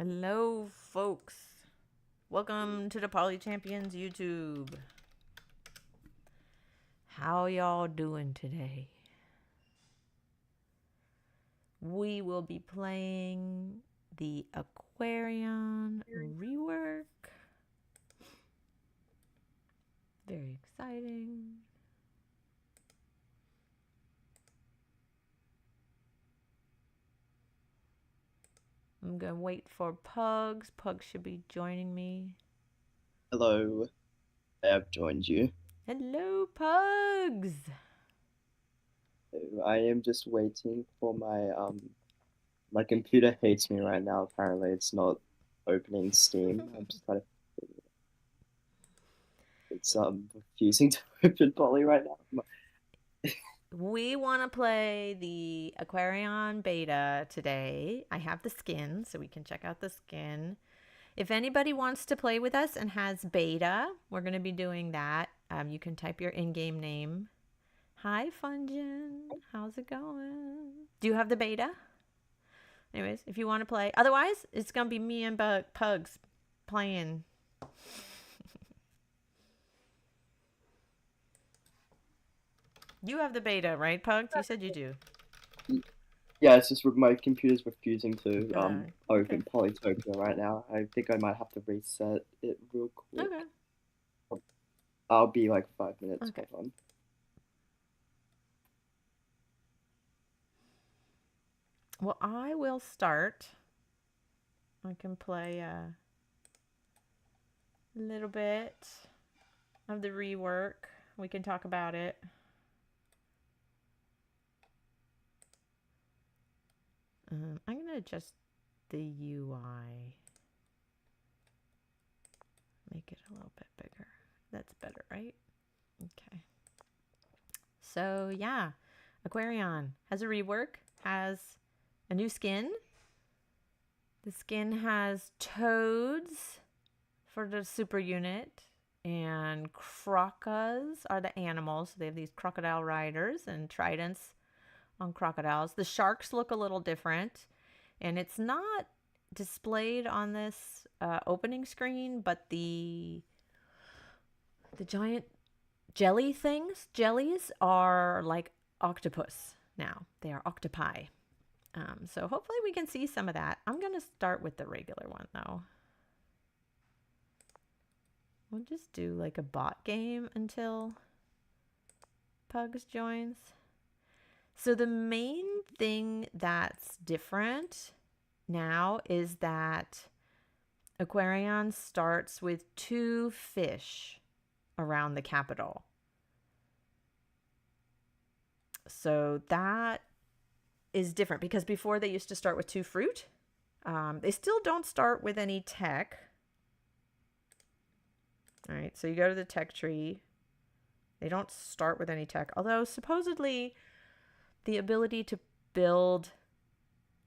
Hello, folks. Welcome to the PolyChampions YouTube. How y'all doing today? We will be playing the Aquarion rework. Very exciting. I'm gonna wait for Pugs. Pugs should be joining me. Hello, I have joined you. Hello, Pugs. I am just waiting for my computer hates me right now. Apparently, it's not opening Steam. I'm just trying to. It's refusing to open Poly right now. We want to play the Aquarion beta today. I have the skin, so we can check out the skin. If anybody wants to play with us and has beta, we're going to be doing that. You can type your in-game name. Hi, Fungin. How's it going? Do you have the beta? Anyways, if you want to play. Otherwise, it's going to be me and Pugs playing. You have the beta, right, Pugs? You said you do. Yeah, it's just my computer's refusing to Okay. open Polytopia right now. I think I might have to reset it real quick. Okay. I'll be like 5 minutes. Okay. Hold on. Well, I will start. I can play a little bit of the rework. We can talk about it. I'm going to adjust the UI. Make it a little bit bigger. That's better, right? Okay. So, yeah. Aquarion has a rework, has a new skin. The skin has toads for the super unit, and crocas are the animals. So they have these crocodile riders and tridents on crocodiles. The sharks look a little different, and it's not displayed on this opening screen, but the giant jellies are like octopus now. They are octopi. So hopefully we can see some of that. I'm going to start with the regular one, though. We'll just do like a bot game until Pugs joins. So the main thing that's different now is that Aquarion starts with 2 fish around the capital. So that is different because before they used to start with 2 fruit. They still don't start with any tech. All right, so you go to the tech tree. They don't start with any tech, although supposedly the ability to build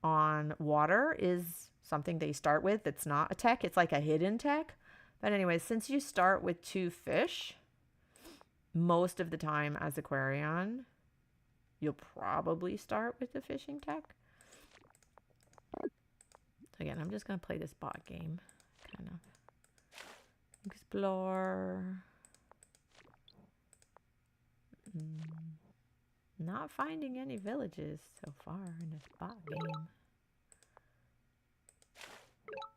on water is something they start with. It's not a tech, it's like a hidden tech. But anyway, since you start with 2 fish, most of the time as Aquarion, you'll probably start with the fishing tech. Again, I'm just going to play this bot game. Kind of explore. Not finding any villages so far in this bot game.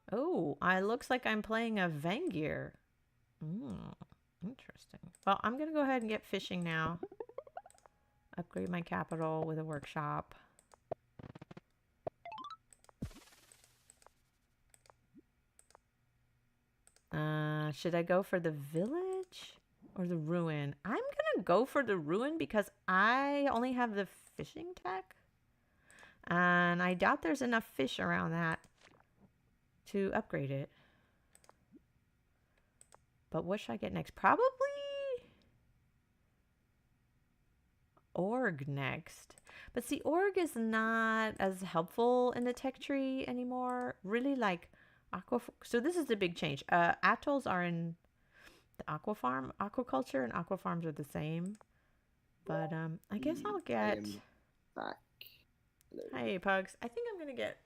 Oh, it looks like I'm playing a Vangir. Interesting. Well, I'm going to go ahead and get fishing now. Upgrade my capital with a workshop. Should I go for the village or the ruin? I'm going to go for the ruin because I only have the fishing tech. And I doubt there's enough fish around that to upgrade it. But what should I get next? Probably org next. But see, org is not as helpful in the tech tree anymore. Really like so this is the big change. Atolls are in the aquafarm. Aquaculture and aquafarms are the same. But I guess I'll get... I am back. Hey, Pugs. I think I'm going to get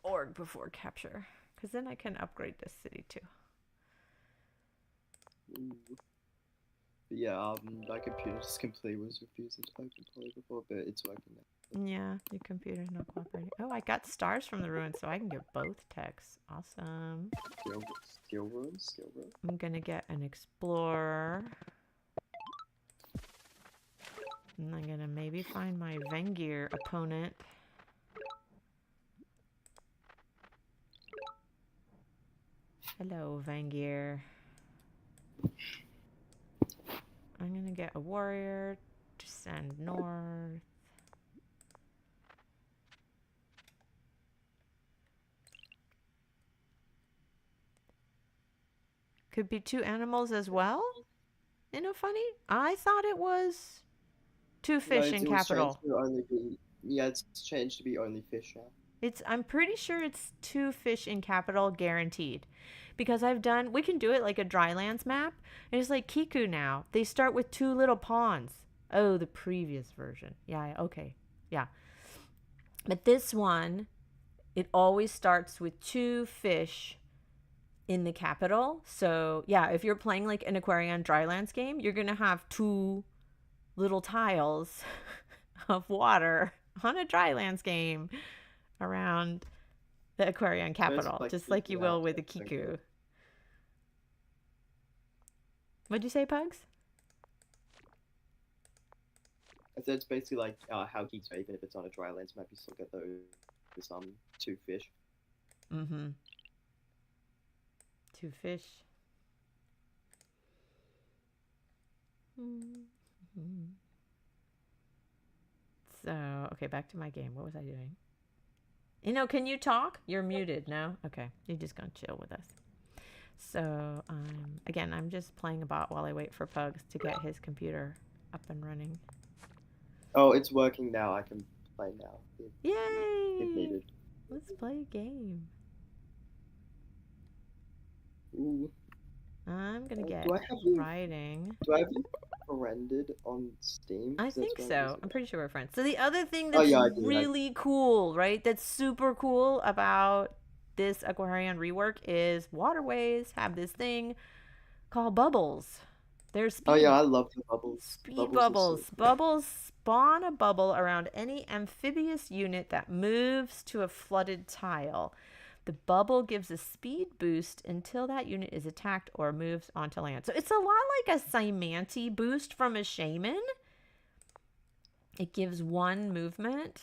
org before capture, because then I can upgrade this city too. Ooh. But yeah, my computer just completely was refusing to open Poly before, but it's working now. Yeah, your computer's not cooperating. Oh, I got stars from the ruins, so I can get both techs. Awesome. Skill room, skill room. I'm gonna get an explorer. And I'm gonna maybe find my Vengir opponent. Hello, Vengir. I'm gonna get a warrior to send north. Could be 2 animals as well? Isn't it funny? I thought it was 2 fish in capital. It's changed to be only fish now. I'm pretty sure it's 2 fish in capital guaranteed. Because we can do it like a drylands map. And it's like Kiku now. They start with 2 little ponds. Oh, the previous version. Yeah, okay. Yeah. But this one, it always starts with 2 fish in the capital. So yeah, if you're playing like an Aquarion drylands game, you're going to have 2 little tiles of water on a drylands game around the Aquarion capital, like just like you will with a Kiku. What'd you say, Pugs? I said it's basically like how Geeks are, even if it's on a drylands map, you still get those 2 fish. Mm-hmm. 2 fish. Mm-hmm. So, okay, back to my game. What was I doing? Can you talk? You're muted, no? Okay, you're just gonna chill with us. So, again, I'm just playing a bot while I wait for Pugs to get his computer up and running. Oh, it's working now. I can play now. Yay! If needed. Let's play a game. Ooh. I'm gonna get writing. Do I have you friended on Steam? I think so. I'm pretty sure we're friends. So the other thing that's really cool, right? That's super cool about this Aquarion rework is waterways have this thing called bubbles. There's speed. Oh yeah, I love the bubbles. Speed bubbles. Bubbles spawn a bubble around any amphibious unit that moves to a flooded tile. The bubble gives a speed boost until that unit is attacked or moves onto land. So it's a lot like a Cymanti boost from a shaman. It gives 1 movement.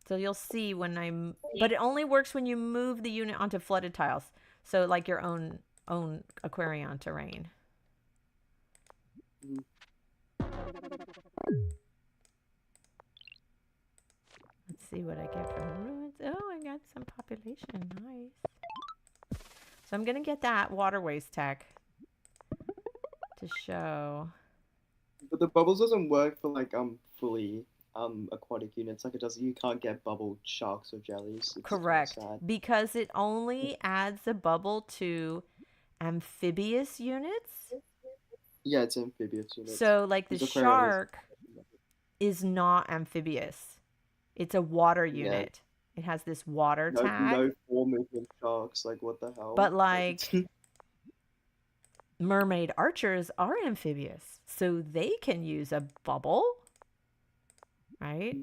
So you'll see when but it only works when you move the unit onto flooded tiles. So like your own Aquarion terrain. Let's see what I get from the ruins. Oh, I got some population. Nice. So I'm going to get that waterways tech to show. But the bubbles doesn't work for like fully aquatic units like it does. You can't get bubble sharks or jellies. It's correct. Because it only adds a bubble to amphibious units. Yeah, it's amphibious units. So like the shark is not amphibious. It's a water unit. It has this water tag. No 4 movement sharks. Like, what the hell? But like mermaid archers are amphibious, so they can use a bubble, right?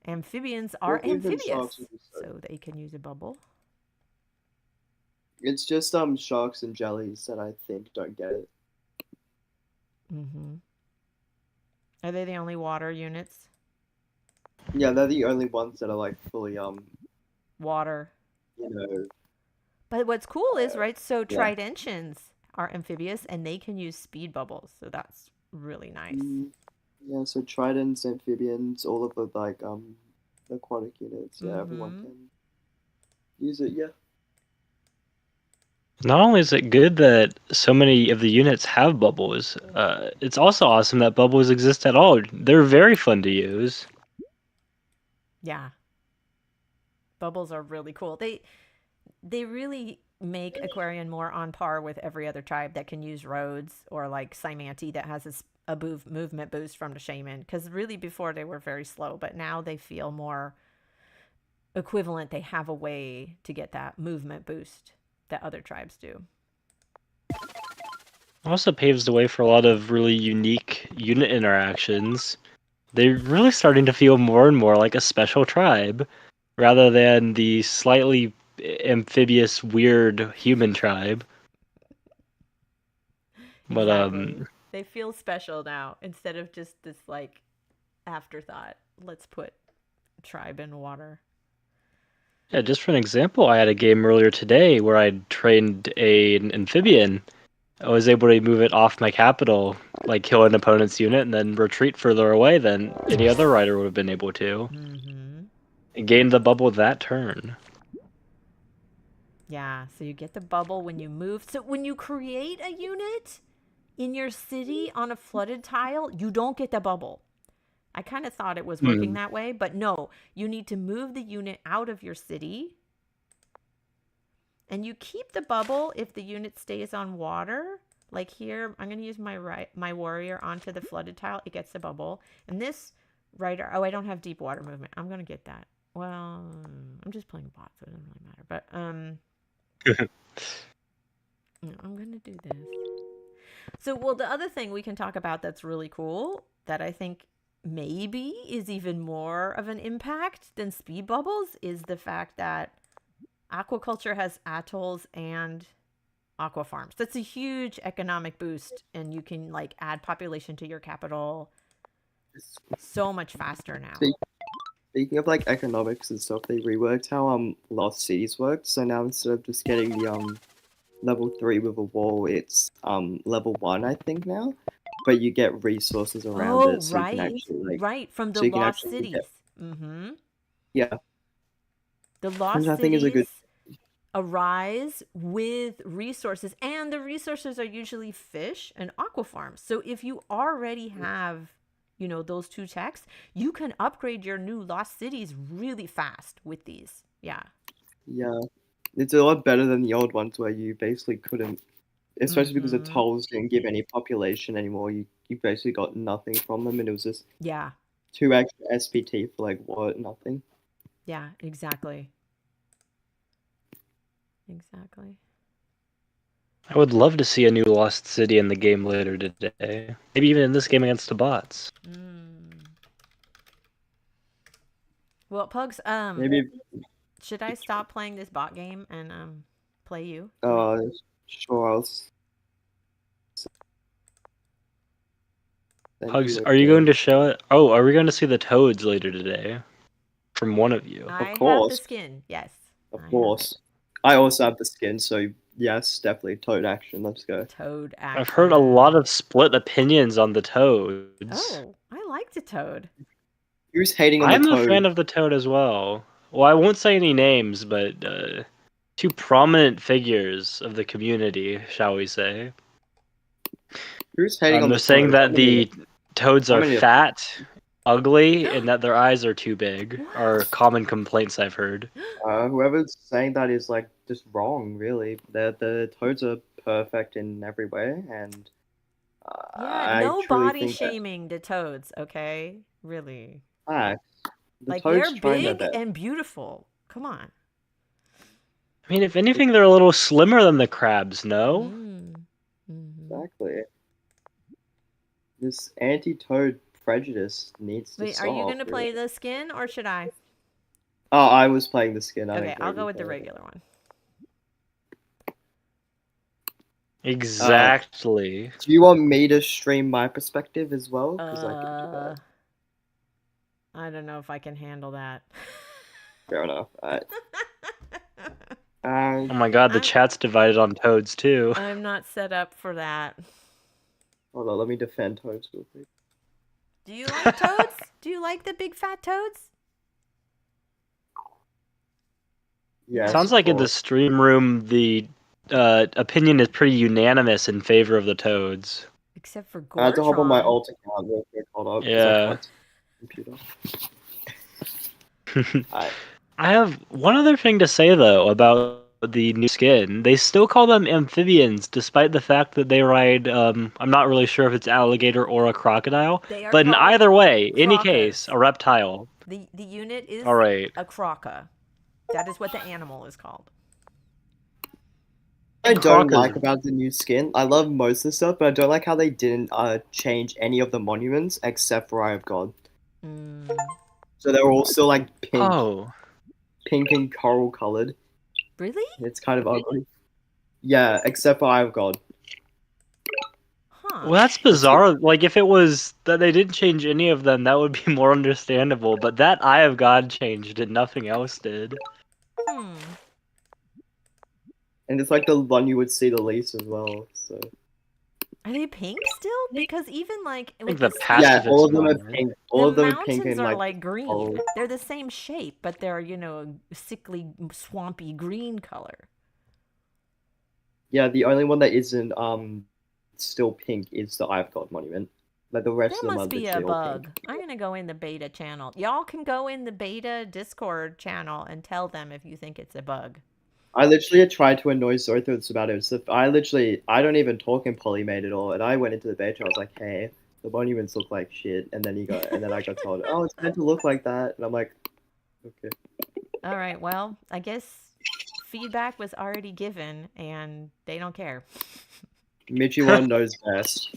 Amphibians are amphibious, so they can use a bubble. It's just sharks and jellies that I think don't get it. Mm-hmm. Are they the only water units? Yeah, they're the only ones that are like fully water. You know. But what's cool is, right, so Tridentians are amphibious and they can use speed bubbles, so that's really nice. Yeah, so Tridents, amphibians, all of the like aquatic units, everyone can use it, Not only is it good that so many of the units have bubbles, it's also awesome that bubbles exist at all. They're very fun to use. Yeah. Bubbles are really cool. They really make Aquarion more on par with every other tribe that can use roads, or like Cymanti that has a movement boost from the shaman, because really before they were very slow, but now they feel more equivalent. They have a way to get that movement boost that other tribes do. Also paves the way for a lot of really unique unit interactions. They're really starting to feel more and more like a special tribe, rather than the slightly amphibious, weird human tribe. But Exactly. They feel special now instead of just this like afterthought. Let's put tribe in water. yeah, just for an example, I had a game earlier today where I trained an amphibian. I was able to move it off my capital, like kill an opponent's unit, and then retreat further away than any other rider would have been able to. Mm-hmm. And gain the bubble that turn. Yeah, so you get the bubble when you move. So when you create a unit in your city on a flooded tile, you don't get the bubble. I kind of thought it was working that way, but no, you need to move the unit out of your city. And you keep the bubble if the unit stays on water. Like here, I'm going to use my warrior onto the flooded tile. It gets the bubble. And this rider, oh, I don't have deep water movement. I'm going to get that. Well, I'm just playing bot, so it doesn't really matter. But I'm going to do this. So, well, the other thing we can talk about that's really cool that I think maybe is even more of an impact than speed bubbles is the fact that aquaculture has atolls and aqua farms. That's a huge economic boost, and you can like add population to your capital so much faster now. Speaking of like economics and stuff, they reworked how Lost Cities worked. So now instead of just getting the level 3 with a wall, it's level 1 I think now. But you get resources around it, so right. you can actually right, from the so you can lost actually cities. get, The lost which I think is a good. arise with resources, and the resources are usually fish and aqua farms. So if you already have, you know, those two techs, you can upgrade your new lost cities really fast with these. Yeah. Yeah, it's a lot better than the old ones where you basically couldn't, especially because the tolls didn't give any population anymore. You basically got nothing from them, and it was just Yeah. 2 extra SPT for like what? Nothing. Yeah, exactly. Exactly. I would love to see a new Lost City in the game later today. Maybe even in this game against the bots. Well, Pugs, Maybe. should I stop playing this bot game and play you? Sure. Pugs, are you going to show it? Oh, are we going to see the toads later today? From one of you. I have the skin, yes. Of course. I also have the skin, so yes, definitely toad action. Let's go. Toad action. I've heard a lot of split opinions on the toads. Oh, I like the toad. Who's hating on the toad? I'm a fan of the toad as well. Well, I won't say any names, but two prominent figures of the community, shall we say. Who's hating on the toad? They're saying that the toads are fat, ugly, and that their eyes are too big. Are common complaints I've heard. Whoever's saying that is like just wrong, really. The toads are perfect in every way, and no body shaming the toads, okay? Really. Like they're big and beautiful. Come on. I mean, if anything, they're a little slimmer than the crabs, no? Exactly. This anti-toad prejudice needs to stop. Wait, are you going to play the skin, or should I? Oh, I was playing the skin. Okay, I'll go with the regular one. Exactly. Do you want me to stream my perspective as well? Because I can do that. I don't know if I can handle that. Fair enough. Alright. Oh my god, the chat's divided on toads too. I'm not set up for that. Hold on, let me defend toads real quick. Do you like toads? Do you like the big fat toads? Yeah. Sounds like in the stream room, the opinion is pretty unanimous in favor of the toads. Except for Gortron. I had to hop on my alt account real quick. Hold up. Yeah. Computer. I have one other thing to say though about the new skin. They still call them amphibians, despite the fact that they ride. I'm not really sure if it's alligator or a crocodile, They are but in called either way, any crocas. case, a reptile. The unit is All right. a croca. That is what the animal is called. I don't like Crocas. about the new skin. I love most of the stuff, but I don't like how they didn't change any of the monuments except for Eye of God. Mm. So they're all still like pink, Oh. pink and coral colored. Really? It's kind of ugly. Yeah, except for Eye of God. Huh. Well, that's bizarre. Like, if it was that they didn't change any of them, that would be more understandable. But that Eye of God changed and nothing else did. Hmm. And it's like the one you would see the least as well. So Are they pink still? Because even like I with think the the yeah, pacifist all of them are one. pink. All the of them are pink mountains and are like like green. coral. They're the same shape, but they're, you know, a sickly, swampy green color. Yeah, the only one that isn't still pink is the Eye of God monument. Like the rest That of them are must be a literally all pink. bug. I'm gonna go in the beta channel. Y'all can go in the beta Discord channel and tell them if you think it's a bug. I literally tried to annoy Zothos about it. So I don't even talk in Polymate at all. And I went into the beta. I was like, hey, the monuments look like shit. And then I got told, oh, it's meant to look like that. And I'm like, okay. All right, well, I guess feedback was already given and they don't care. Michiwan knows best.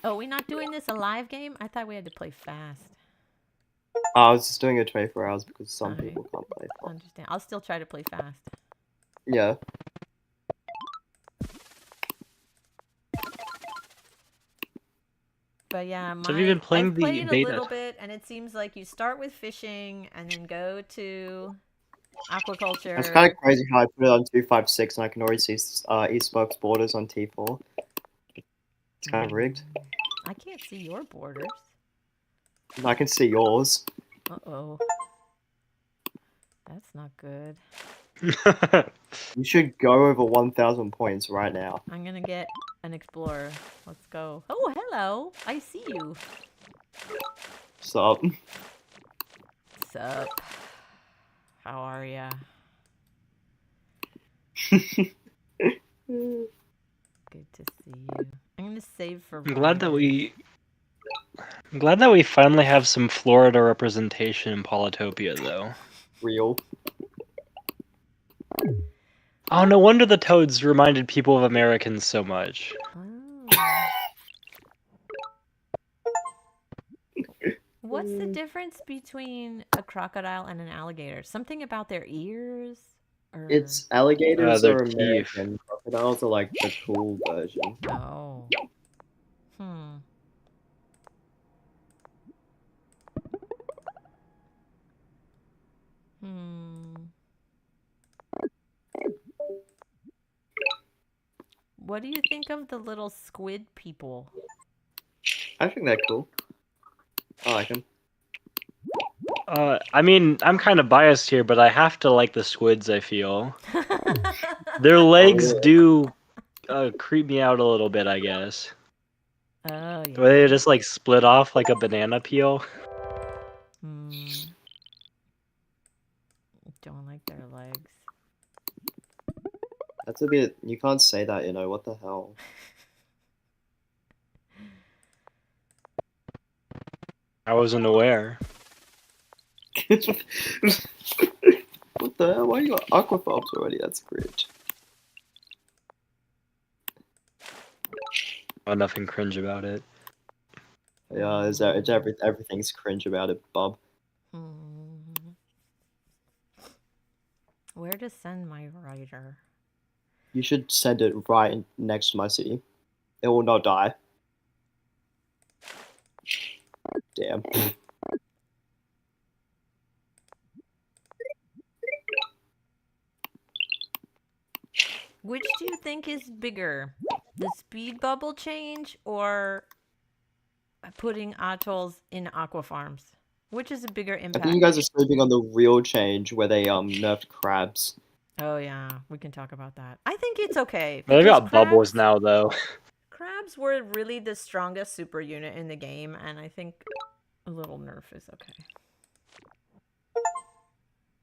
Oh, we not doing this a live game? I thought we had to play fast. I was just doing it 24 hours because some Alright. people can't play I fast. understand. I'll still try to play fast. Yeah. But yeah, So have you been playing I've the played a beta? little bit, and it seems like you start with fishing and then go to aquaculture. It's kind of crazy how I put it on 256 and I can already see Eastbox borders on T4. It's kind of rigged. I can't see your borders. And I can see yours. Uh-oh. That's not good. You should go over 1,000 points right now. I'm gonna get an explorer. Let's go. Oh, hello. I see you. Sup? Sup? How are ya? Good to see you. I'm gonna save for. I'm glad that we finally have some Florida representation in Polytopia, though. Real. Oh, no wonder the toads reminded people of Americans so much. Oh. What's the difference between a crocodile and an alligator? Something about their ears? Or... It's alligators Their are teeth. American. Crocodiles are like the cool version. Oh. Hmm. Hmm. What do you think of the little squid people? I think they're cool. I like them. I mean, I'm kind of biased here, but I have to like the squids, I feel. Their legs do creep me out a little bit, I guess. Oh, yeah. Where they just like split off like a banana peel. Don't like their legs. That's a bit... You can't say that, you know. What the hell? I wasn't aware. What the hell? Why you got aquaphobes already? That's cringe. Oh, nothing cringe about it. Yeah, everything's cringe about it, Bob. Where to send my writer? You should send it right next to my city. It will not die. Damn. Which do you think is bigger? The speed bubble change or putting atolls in aqua farms? Which is a bigger I impact? think you guys are sleeping on the real change where they nerfed crabs. Oh yeah, we can talk about that. I think it's okay. They got because bubbles now, though. Crabs were really the strongest super unit in the game, and I think a little nerf is okay.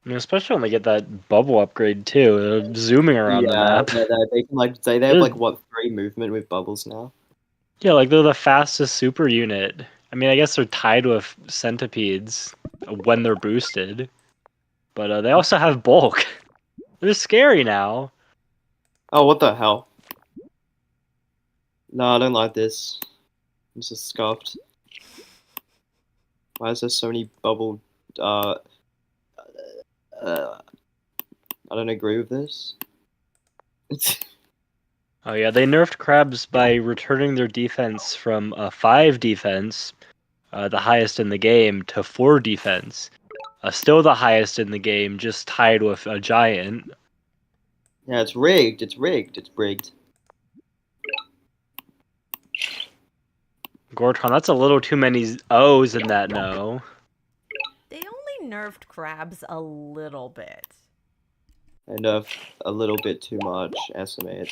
I mean, especially when they get that bubble upgrade too, zooming around the Yeah, map. they can like they have They're- like what 3 movement with bubbles now. Yeah, like they're the fastest super unit. I mean, I guess they're tied with centipedes when they're boosted, but they also have bulk. They're scary now. Oh, what the hell? No, I don't like this. I'm just scuffed. Why is there so many bubble? Uh, I don't agree with this. Oh yeah, they nerfed crabs by returning their defense from 5 defense, the highest in the game, to 4 defense. Still the highest in the game, just tied with a giant. Yeah, it's rigged. It's rigged. It's rigged. Gortron, that's a little too many O's in that no. They only nerfed crabs a little bit. I nerfed a little bit too much. Estimate.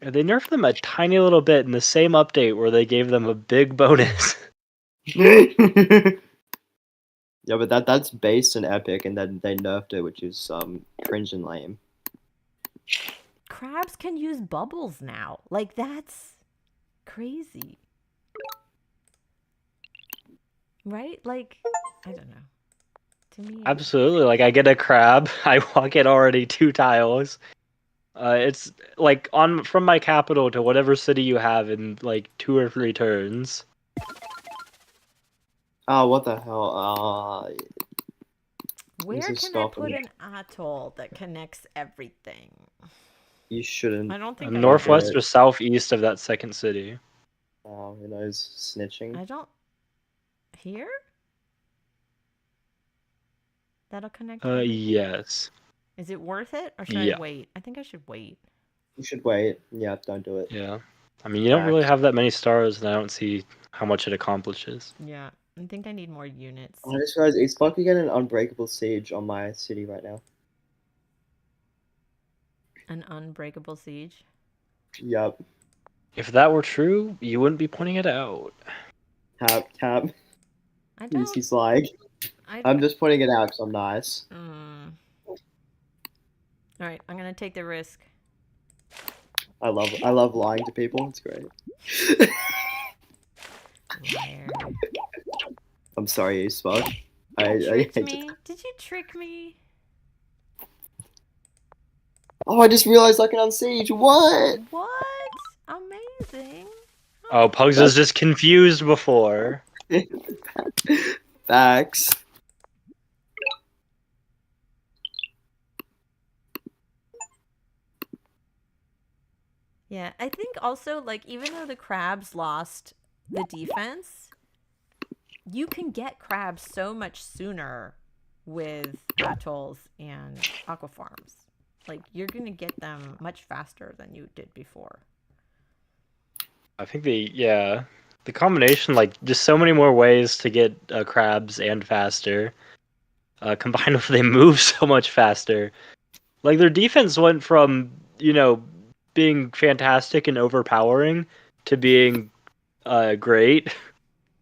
Yeah, they nerfed them a tiny little bit in the same update where they gave them a big bonus. Yeah, but that's based in Epic, and then they nerfed it, which is cringe and lame. Crabs can use bubbles now. Like, that's crazy. Right? Like, I don't know. To me, Absolutely, like I get a crab, I walk it already 2 tiles. It's like on from my capital to whatever city you have in like 2 or 3 turns. Oh, what the hell? where This is can I put stopping. an atoll that connects everything? You shouldn't. I don't think I Northwest do or southeast of that second city. Oh, who knows? Snitching. I don't. Here? That'll connect everything? Yes. Is it worth it, or should Yeah. I wait? I think I should wait. You should wait. Yeah, don't do it. Yeah. I mean, you don't really Facts. have that many stars, and I don't see how much it accomplishes. Yeah, I think I need more units. I just realized it's fucking getting an unbreakable siege on my city right now. An unbreakable siege. Yup. If that were true, you wouldn't be pointing it out. Tap. I don't. He's like, I'm just pointing it out because I'm nice. All right, I'm gonna take the risk. I love lying to people. It's great. Liar. I'm sorry, you spot. You I tricked me? Did you trick me? Oh, I just realized I can unsiege. What? What? Amazing. Oh, Pugs was just confused before. Facts. Yeah, I think also, like, even though the crabs lost the defense, you can get crabs so much sooner with atolls and aqua farms. Like, you're gonna get them much faster than you did before. I think the combination, like, just so many more ways to get crabs and faster, combined with they move so much faster. Like, their defense went from, being fantastic and overpowering to being great.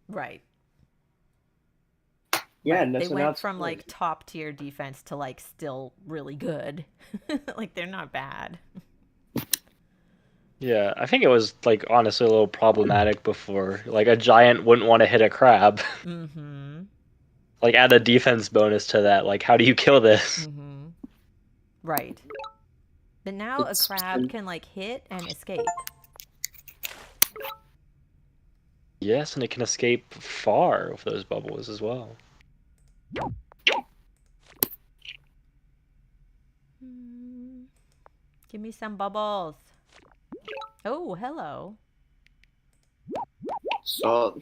Right. Yeah, Right. no, They so now went it's from good. like top tier defense to like still really good. Like, they're not bad. Yeah, I think it was, like, honestly a little problematic before. Like, a giant wouldn't want to hit a crab. Mm-hmm. Like, add a defense bonus to that. Like, how do you kill this? Mm-hmm. Right. But now It's a crab can like hit and escape. Yes, and it can escape far with those bubbles as well. Give me some bubbles. Oh, hello. So,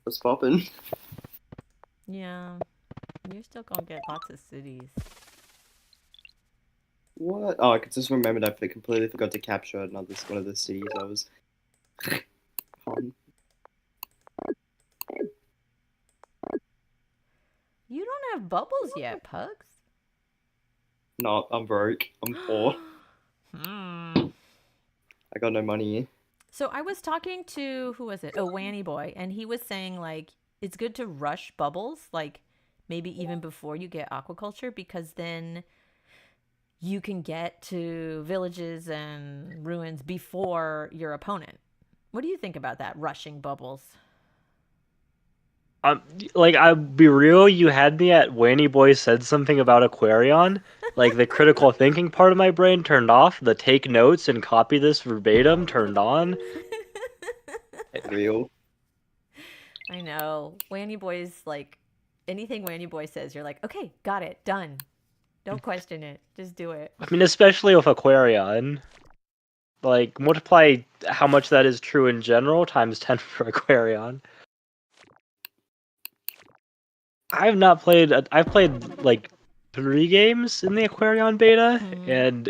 what's poppin'? Yeah. You're still gonna get lots of cities. What? Oh, I just remembered I completely forgot to capture one of the cities I was on. You don't have bubbles yet, Pugs. No, I'm broke. I'm poor. I got no money. So I was talking to, who was it? Oh, Wanny Boy. And he was saying, like, it's good to rush bubbles. Like, maybe even before you get aquaculture, because then you can get to villages and ruins before your opponent. What do you think about that, rushing bubbles? Like, I'll be real, you had me at Wanny Boy said something about Aquarion. Like, the critical thinking part of my brain turned off, the take notes and copy this verbatim turned on. Real. I know. Wanny Boy's like, anything Wanny Boy says, you're like, okay, got it, done. Don't question it. Just do it. I mean, especially with Aquarion. Like, multiply how much that is true in general times 10 for Aquarion. I've not played. I've played like 3 games in the Aquarion beta, and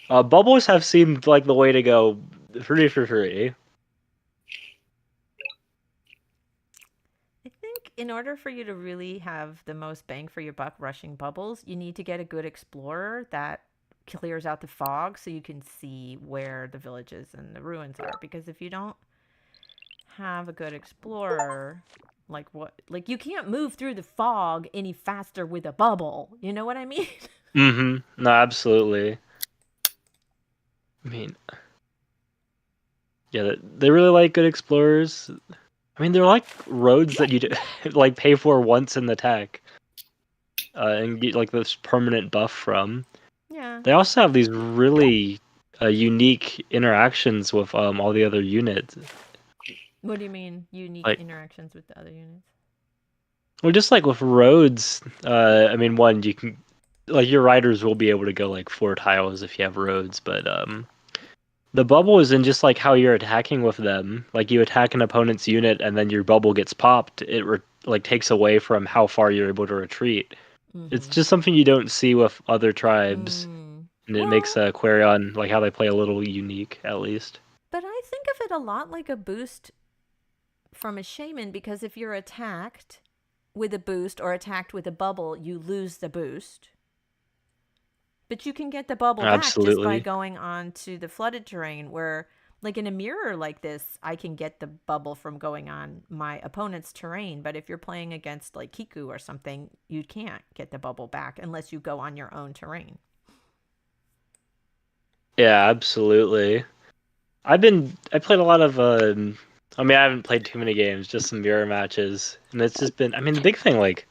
bubbles have seemed like the way to go. Free for free. I think in order for you to really have the most bang for your buck rushing bubbles, you need to get a good explorer that clears out the fog so you can see where the villages and the ruins are. Because if you don't have a good explorer, like you can't move through the fog any faster with a bubble. You know what I mean? Mm-hmm. No, absolutely. I mean, yeah, they really like good explorers. I mean, they're like roads that you like pay for once in the tech, and get like this permanent buff from. Yeah. They also have these really unique interactions with all the other units. What do you mean unique Like, interactions with the other units? well, just like with roads, I mean, one, you can, like, your riders will be able to go like 4 tiles if you have roads, but the bubble is in just like how you're attacking with them. Like, you attack an opponent's unit and then your bubble gets popped, it like takes away from how far you're able to retreat. It's just something you don't see with other tribes, and it makes Aquarion, like how they play, a little unique, at least. But I think of it a lot like a boost from a shaman, because if you're attacked with a boost or attacked with a bubble, you lose the boost. But you can get the bubble back just by going on to the flooded terrain, where, like in a mirror like this, I can get the bubble from going on my opponent's terrain. But if you're playing against like Kiku or something, you can't get the bubble back unless you go on your own terrain. Yeah, absolutely. I played a lot of I mean, I haven't played too many games, just some mirror matches, and it's just been, I mean, the big thing, like,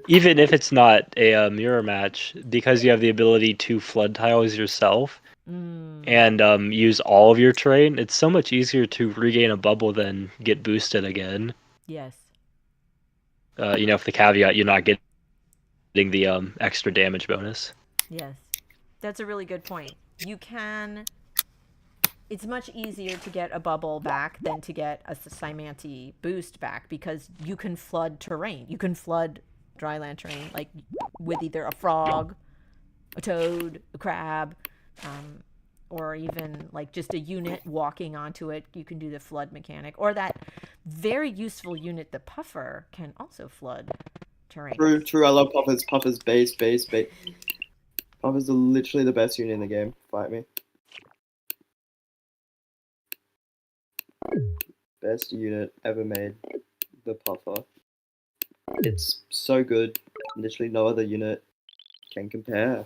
even if it's not a mirror match, because you have the ability to flood tiles yourself and use all of your terrain, it's so much easier to regain a bubble than get boosted again. Yes. You know, with the caveat you're not getting the extra damage bonus. Yes. That's a really good point. It's much easier to get a bubble back than to get a Cymanti boost back, because you can flood terrain. You can flood dryland terrain, like with either a frog, a toad, a crab, or even like just a unit walking onto it. You can do the flood mechanic, or that very useful unit, the puffer, can also flood terrain. True. I love puffers. Puffers, base. Puffers are literally the best unit in the game. Fight me. Best unit ever made. The puffer. It's so good. Literally no other unit can compare.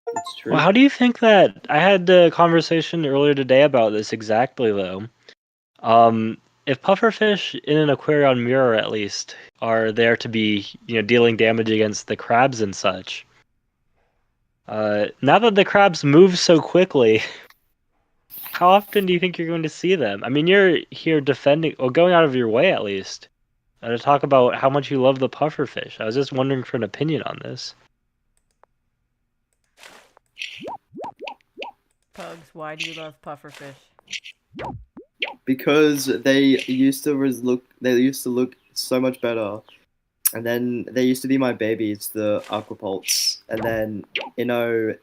It's true. Well, how do you think that? I had a conversation earlier today about this exactly, though. If pufferfish in an Aquarion mirror, at least, are there to be, dealing damage against the crabs and such, now that the crabs move so quickly, how often do you think you're going to see them? I mean, you're here defending, or going out of your way at least, to talk about how much you love the pufferfish. I was just wondering for an opinion on this. Pugs, why do you love pufferfish? Because they used to look so much better, and then they used to be my babies, the aquapults, and then Mijuan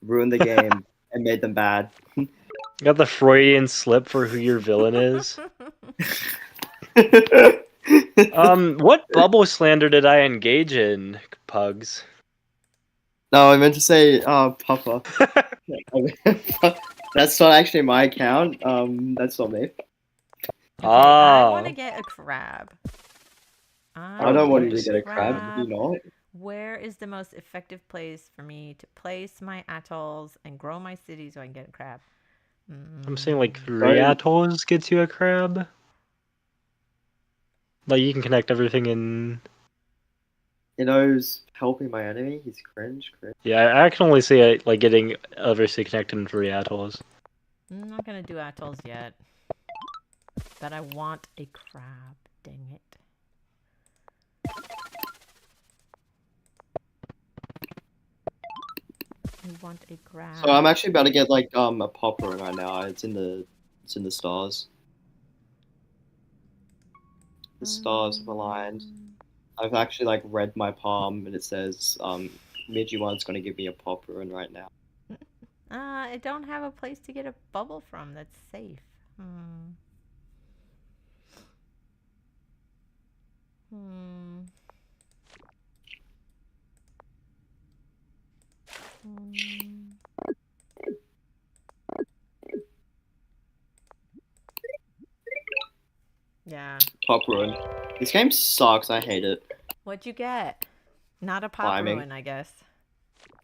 ruined the game and made them bad. You got the Freudian slip for who your villain is. What bubble slander did I engage in, Pugs? No, I meant to say Puffer. That's not actually my account. That's not me. Okay, I want to get a crab. I don't want you to get a crab, do you not? Where is the most effective place for me to place my atolls and grow my city so I can get a crab? I'm saying like 3 Sorry. atolls gets you a crab. Like you can connect everything in. You know who's helping my enemy? He's cringe. Yeah, I can only see it like getting everything connected in 3 atolls. I'm not gonna do atolls yet, but I want a crab. Dang it! I want a crab. So I'm actually about to get like a popper right now. It's in the stars. The stars have aligned. I've actually like read my palm and it says Midgy1's gonna give me a popper right now. I don't have a place to get a bubble from that's safe. Yeah. Pop ruin. This game sucks. I hate it. What'd you get? Not a pop Climbing. ruin, I guess.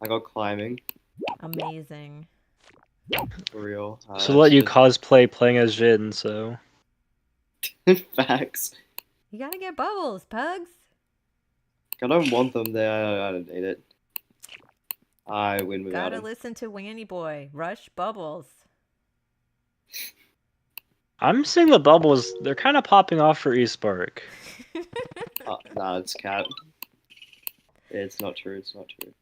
I got climbing. Amazing. For real. So let you cosplay playing as Jin, so. Facts. You gotta get bubbles, pugs. I don't want them there. I don't need it. I win without Gotta them. listen to Wanny Boy. Rush bubbles. I'm seeing the bubbles. They're kind of popping off for eSpark. Nah, it's cat. It's not true. It's not true.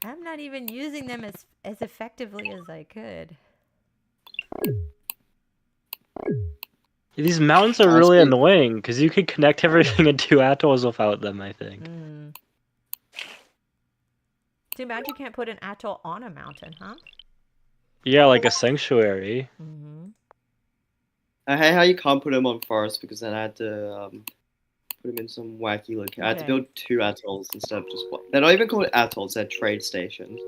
I'm not even using them as effectively as I could. These mountains are really annoying because you could connect everything into atolls without them, I think. Too bad you can't put an atoll on a mountain, huh? Yeah, like a sanctuary. I hate how you can't put them on forest because then I had to put them in some wacky location. I had to build 2 atolls instead of just one. They're not even called atolls, they're trade stations.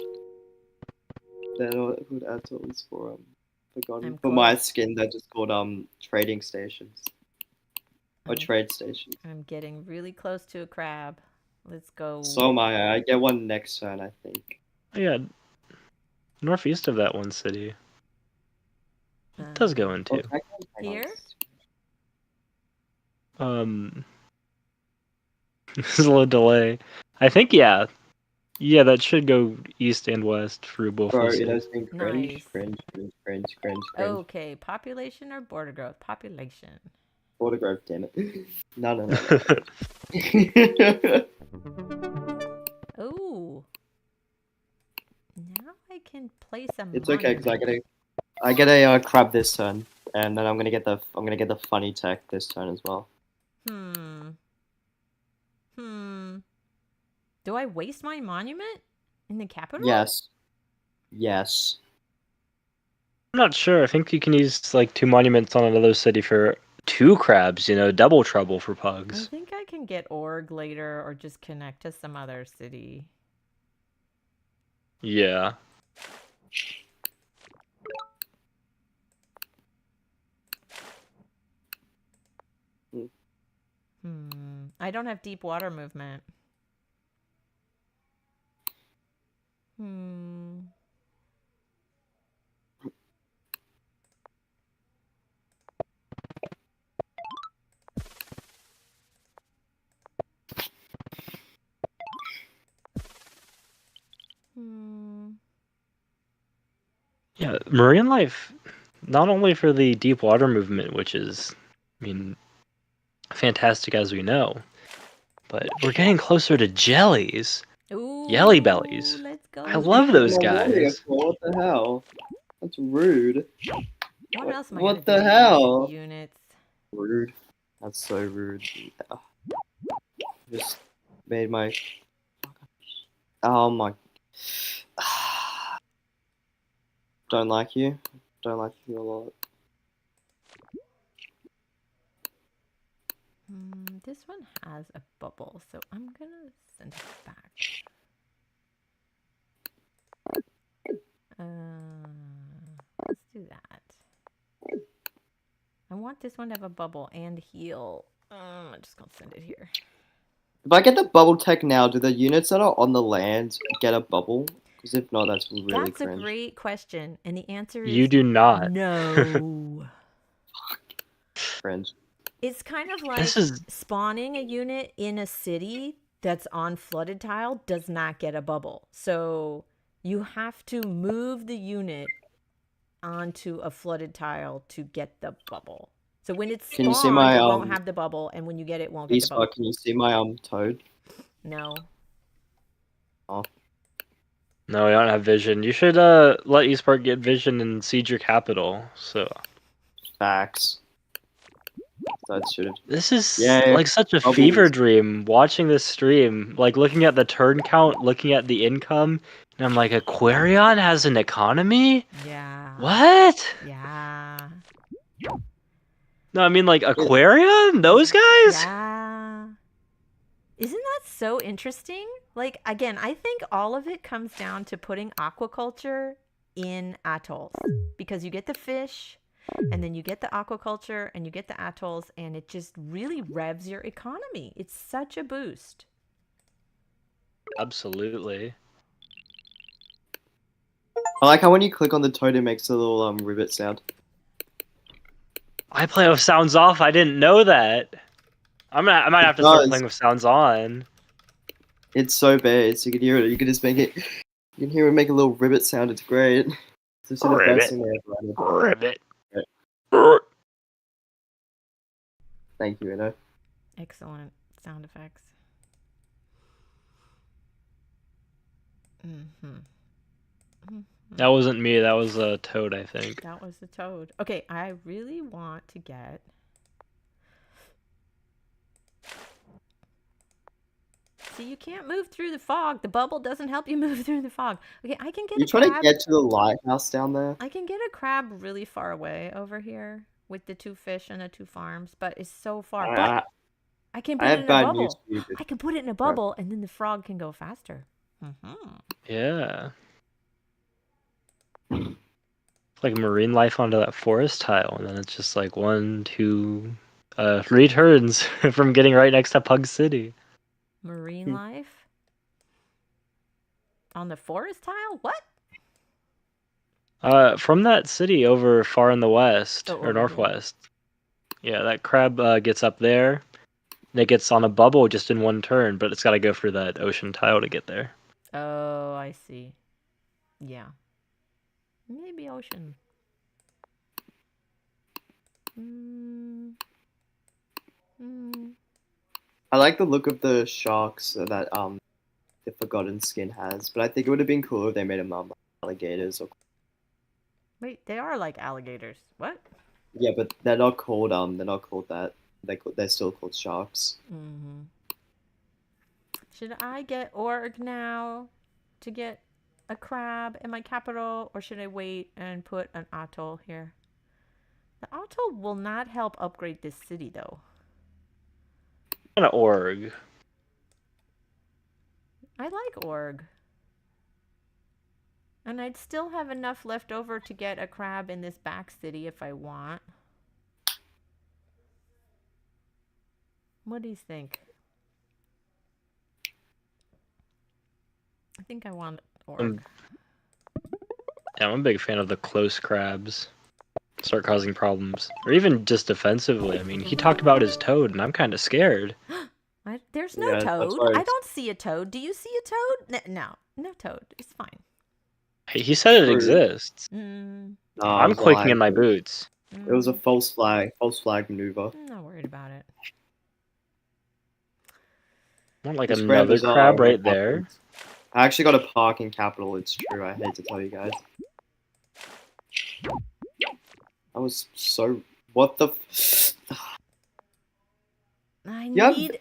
They're not called atolls for for my skin, they're just called trading stations. Or trade stations. I'm getting really close to a crab. Let's go. So am I. I get one next turn, I think. Yeah. Northeast of that one city. It does go into. Here? There's a little delay. I think, yeah. Yeah, that should go east and west through both Bro, of it them. has been cringe, cringe. Okay, population or border growth? Population. Border growth, damn it. No. Oh. Now I can place a It's okay, because I get a crab this turn, and then I'm gonna get the funny tech this turn as well. Do I waste my monument in the capital? Yes. I'm not sure. I think you can use like 2 monuments on another city for 2 crabs, double trouble for pugs. I think I can get org later or just connect to some other city. Yeah. I don't have deep water movement. Yeah, marine life, not only for the deep water movement, which is, fantastic as we know, but we're getting closer to jellies. Ooh, Yelly bellies. Let's go. I love those guys. What the hell? That's rude. What else am I What gonna the do hell? Units. Rude. That's so rude. Yeah. Just made my. Oh my. Don't like you. Don't like you a lot. This one has a bubble, so I'm gonna send it back. Let's do that. I want this one to have a bubble and heal. I'm just gonna send it here. If I get the bubble tech now, do the units that are on the land get a bubble? Because if not, that's really That's cringe. a great question, and the answer You is do not. no. Cringe. It's kind of like This is spawning a unit in a city that's on flooded tile does not get a bubble. So you have to move the unit onto a flooded tile to get the bubble. So when it's Can you see spawned, my it won't have the bubble, and when you get it, won't get the bubble. Can you see my toad? No. Oh, no, I don't have vision. You should let eSpark get vision and siege your capital. So facts. That should have. this is Yeah, like such a bubbles. fever dream watching this stream, like looking at the turn count, looking at the income, and I'm like, Aquarion has an economy? Yeah. What? Yeah. No, I mean like Aquarion? Those guys? Yeah. Isn't that so interesting? Like, again, I think all of it comes down to putting aquaculture in atolls because you get the fish and then you get the aquaculture and you get the atolls and it just really revs your economy. It's such a boost. Absolutely. I like how when you click on the toad, it makes a little rivet sound. I play with sounds off. I didn't know that. I might have to start playing with sounds on. It's so bass. You can hear it. You can just make it. You can hear it make a little rivet sound. It's great. It's just the best thing they ever added. Ribbit. Thank you, Eno. Excellent sound effects. That wasn't me. That was a toad, I think. That was the toad. Okay, I really want to get... See, you can't move through the fog. The bubble doesn't help you move through the fog. Okay, I can get You a trying crab. to get to the lighthouse down there? I can get a crab really far away over here with the 2 fish and the 2 farms, but it's so far. But I can put it in a bubble. I can put it in a bubble, and then the frog can go faster. Yeah. Like marine life onto that forest tile, and then it's just like 1, 2, 3 turns from getting right next to Pug City. Marine life? On the forest tile? What? From that city over far in the west, or northwest. Here. Yeah, that crab gets up there, and it gets on a bubble just in 1 turn, but it's got to go for that ocean tile to get there. Oh, I see. Yeah. Maybe ocean. I like the look of the sharks that the Forgotten Skin has, but I think it would have been cool if they made them like alligators or. Wait, they are like alligators. What? Yeah, but they're not called that. They're still called sharks. Should I get org now to get a crab in my capital, or should I wait and put an atoll here? The atoll will not help upgrade this city, though. Kind of org. I like org. And I'd still have enough left over to get a crab in this back city if I want. What do you think? I think I want org. Yeah, I'm a big fan of the close crabs. Start causing problems. Or even just defensively. I mean, he talked about his toad, and I'm kind of scared. There's no toad. I don't see a toad. Do you see a toad? No toad. It's fine. He said it exists. No, I'm clicking in my boots. It was a false flag maneuver. I'm not worried about it. Not like another crab right there. I actually got a park in capital. It's true. I hate to tell you guys. I was so. What the? I need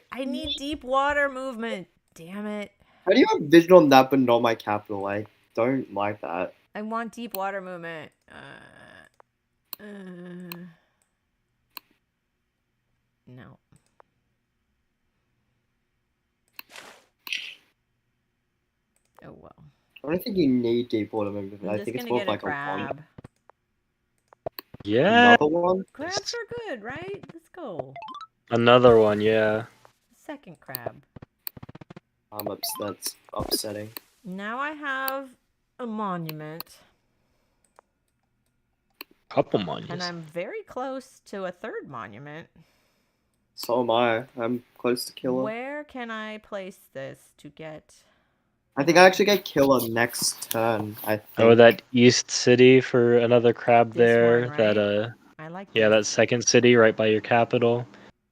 deep water movement. Damn it. How do you have vision on that but not my capital? I don't like that. I want deep water movement. No. Oh well. I don't think you need deep water movement. I think it's more like crab. a one. Yeah. Another one? Crabs are good, right? Let's go. Another one, yeah. Second crab. That's upsetting. Now I have a monument. Couple And monuments. I'm very close to a third monument. So am I. I'm close to killer. Where can I place this to get... I think I actually get killer next turn. I think. Oh, that east city for another crab This there. one, right? That I like yeah, this. that second city right by your capital.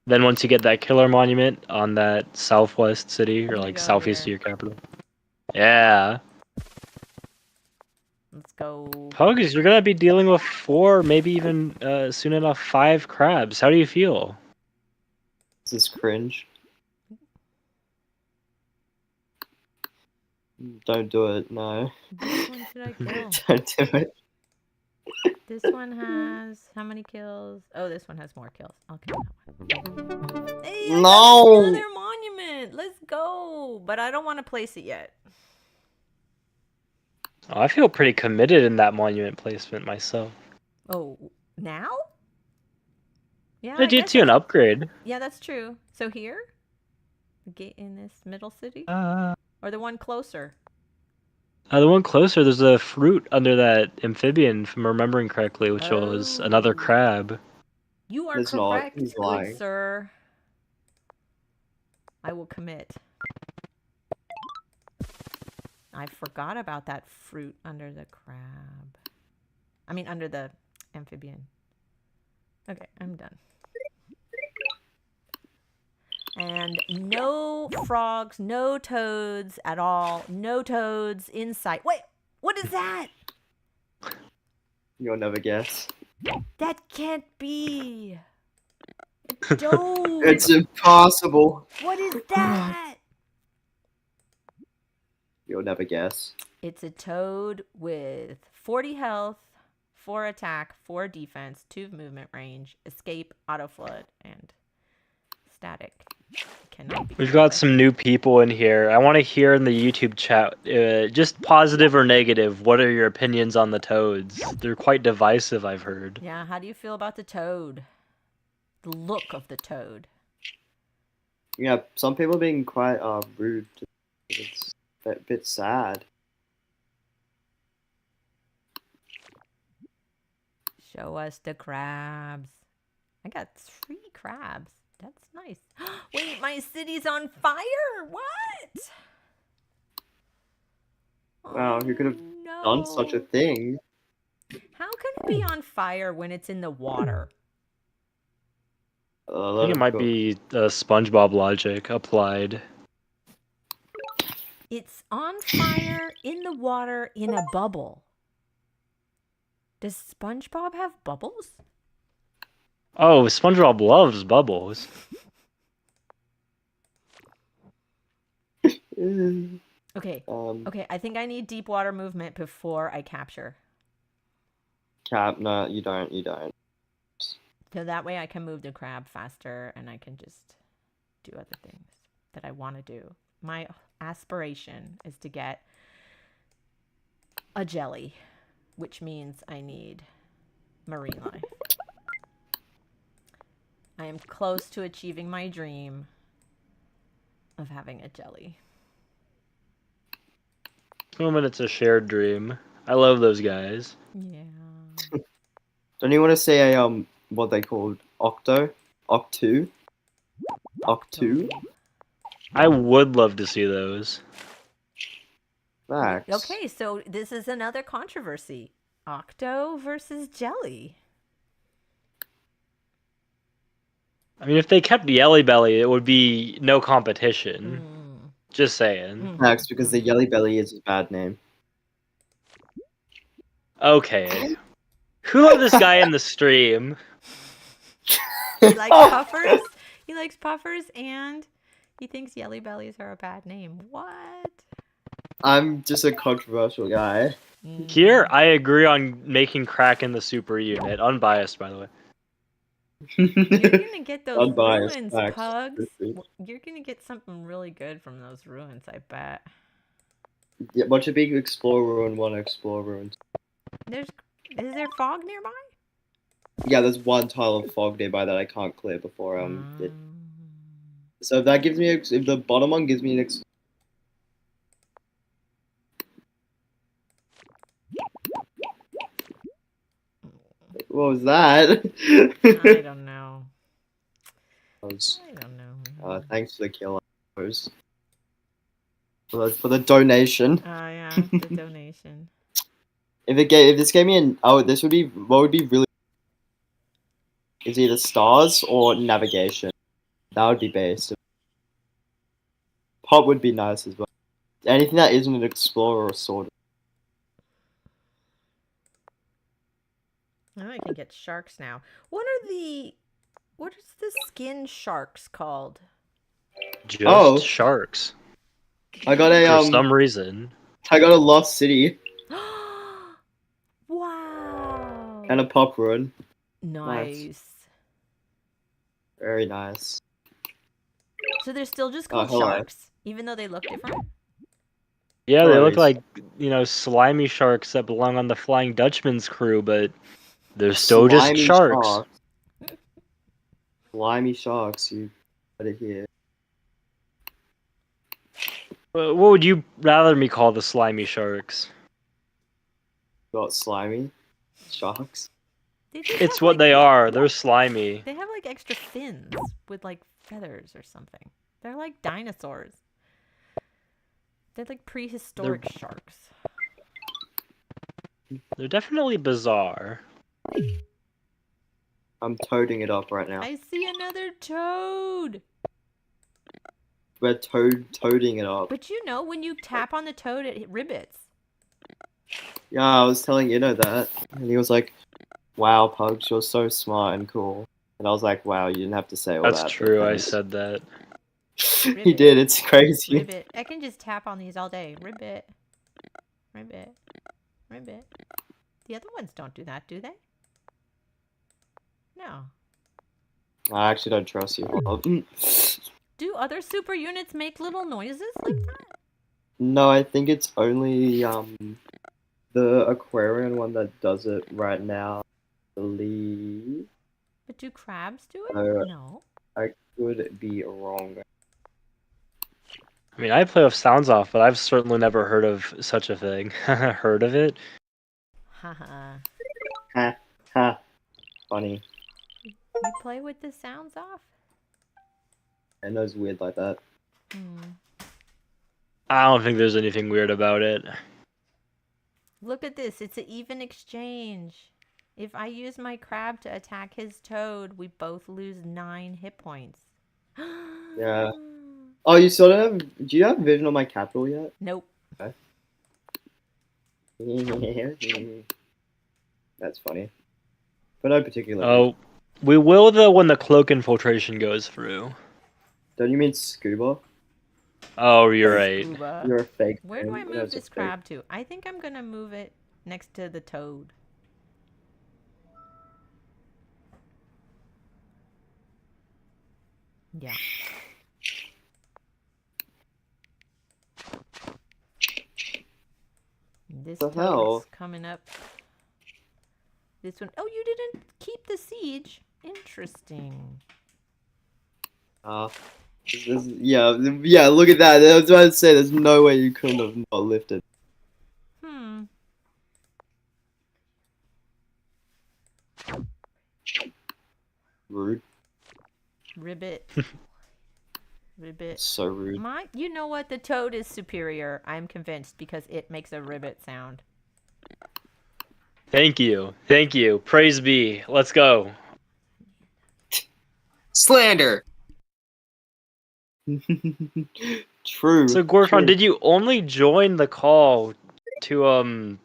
Then once you get that killer monument on that southwest city or I'm gonna like go southeast of here. your capital. Yeah. Let's go. Pugs, you're gonna be dealing with 4, maybe even soon enough 5 crabs. How do you feel? This is cringe. Don't do it. No. Which one should I kill? Don't do it. This one has how many kills? Oh, this one has more kills. I'll kill that one. Hey, I got another monument. Let's go. But I don't want to place it yet. Oh, I feel pretty committed in that monument placement myself. Oh, now? Yeah, It gets you an upgrade. Yeah, that's true. So here? The gate in this middle city? Uh, Or the one closer? the one closer, there's a fruit under that amphibian, if I'm remembering correctly, which was another crab. You are It's not. correct, He's good lying. sir. I will commit. I forgot about that fruit under the crab. I mean, under the amphibian. Okay, I'm done. And no frogs, no toads at all. No toads in sight. Wait, what is that? You'll never guess. That can't be. A toad. It's impossible. What is that? You'll never guess. It's a toad with 40 health, 4 attack, 4 defense, 2 movement range, escape, auto flood, and static. Cannot be. We've got some new people in here. I want to hear in the YouTube chat, just positive or negative, what are your opinions on the toads? They're quite divisive, I've heard. Yeah, how do you feel about the toad? The look of the toad. Yeah, some people are being quite rude. It's a bit sad. Show us the crabs. I got 3 crabs. That's nice. Wait, my city's on fire? What? Wow, who could have done such a thing? How can it be on fire when it's in the water? I think it might be SpongeBob logic applied. It's on fire in the water in a bubble. Does SpongeBob have bubbles? Oh, SpongeBob loves bubbles. Okay. Okay, I think I need deep water movement before I capture. No, you don't. You don't. So that way I can move the crab faster and I can just do other things that I want to do. My aspiration is to get a jelly, which means I need marine life. I am close to achieving my dream of having a jelly. Moment, it's a shared dream. I love those guys. Yeah. Don't you want to say a what they called Octo? Octu? I would love to see those. Max. Okay, so this is another controversy. Octo versus jelly. I mean, if they kept Yelly Belly, it would be no competition. Just saying. Max, because the Yelly Belly is a bad name. Okay. Who let this guy in the stream? He likes puffers. He likes puffers and he thinks Yelly Bellies are a bad name. What? I'm just a controversial guy. Here, I agree on making Kraken the super unit. Unbiased, by the way. You're gonna get those Unbiased, ruins, Max. Pugs. You're gonna get something really good from those ruins, I bet. Yeah, bunch of big explorer and one explorer. And... Is there fog nearby? Yeah, there's one tile of fog nearby that I can't clear before it. So if that gives me if the bottom one gives me an What was that? I don't know. I don't know. Thanks for the kill. For the donation. Oh yeah, the donation. If this gave me this would be what would be really is either stars or navigation. That would be based. Pop would be nice as well. Anything that isn't an explorer or sword. Oh, I can get sharks now. What is the skin sharks called? Just sharks. I got For some reason. I got a lost city Wow. and a pop rune. Nice. Very nice. So they're still just called hello. sharks, even though they look different? Yeah, they look Furries. like, slimy sharks that belong on the Flying Dutchman's crew, but they're still just Slimy sharks. Slimy sharks, you got it here. What would you rather me call the slimy sharks? Got slimy sharks. It's what they are. They're slimy. They have like extra fins with like feathers or something. They're like dinosaurs. They're like prehistoric sharks. They're definitely bizarre. I'm toading it up right now. I see another toad. We're toading it up. But when you tap on the toad, it ribbits. Yeah, I was telling that, and he was like, "Wow, Pugs, you're so smart and cool." And I was like, "Wow, you didn't have to say all that." That's true. I said that. He did. It's crazy. Ribbit. I can just tap on these all day. Ribbit. Ribbit. Ribbit. The other ones don't do that, do they? No. I actually don't trust you. Hold on. Do other super units make little noises like that? No, I think it's only the Aquarion one that does it right now. I believe. But do crabs do it? No. I could be wrong. I mean, I play with sounds off, but I've certainly never heard of such a thing. Heard of it? Haha. Ha ha. Funny. You play with the sounds off? I know it's weird like that. I don't think there's anything weird about it. Look at this. It's an even exchange. If I use my crab to attack his toad, we both lose 9 hit points. Yeah. Oh, you sort of have... Do you have vision on my capital yet? Nope. Okay. That's funny. But no particular. Oh, we will though when the cloak infiltration goes through. Don't you mean scuba? Oh, you're right. Scuba. You're a fake. Where do I move this crab to? I think I'm going to move it next to the toad. Yeah. This toad's coming up. This one. Oh, you didn't keep the siege. Interesting. Yeah, look at that. I was about to say, there's no way you couldn't have not lifted. Rude. Ribbit. Ribbit. So rude. You know what? The toad is superior. I'm convinced because it makes a ribbit sound. Thank you. Thank you. Praise be. Let's go. Slander. True. So Gorfon, did you only join the call to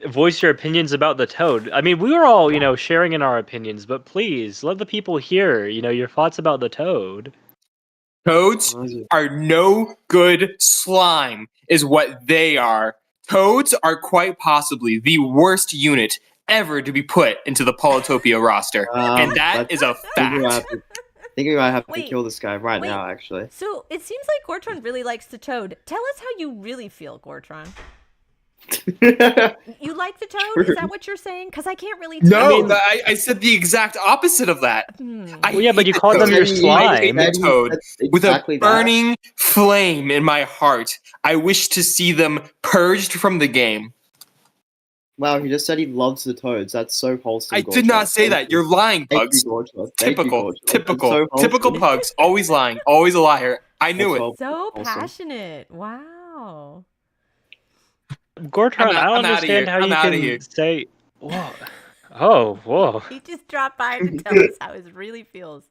voice your opinions about the toad? I mean, we were all, sharing in our opinions, but please let the people hear, your thoughts about the toad. Toads are no good slime, is what they are. Toads are quite possibly the worst unit ever to be put into the Polytopia roster, and that is a fact. I think we might have to kill this guy right now, actually. So it seems like Gortron really likes the toad. Tell us how you really feel, Gortron. You like the toad? Is that what you're saying? Because I can't really tell. No, I said the exact opposite of that. But you called them your slime. I hate the toad with a burning flame in my heart. I wish to see them purged from the game. Wow, he just said he loves the toads. That's so wholesome. I did not say that. You're lying, Thank you, Pugs. Gorgeous. Thank you, Typical, Gorgeous. That's typical, so typical wholesome. Pugs. Always lying. Always a liar. I knew That's it. well So wholesome. passionate. Wow. Gortron, I don't I'm outta understand here. how I'm you outta can here. say. Whoa. Oh, whoa. He just dropped by to tell us how it really feels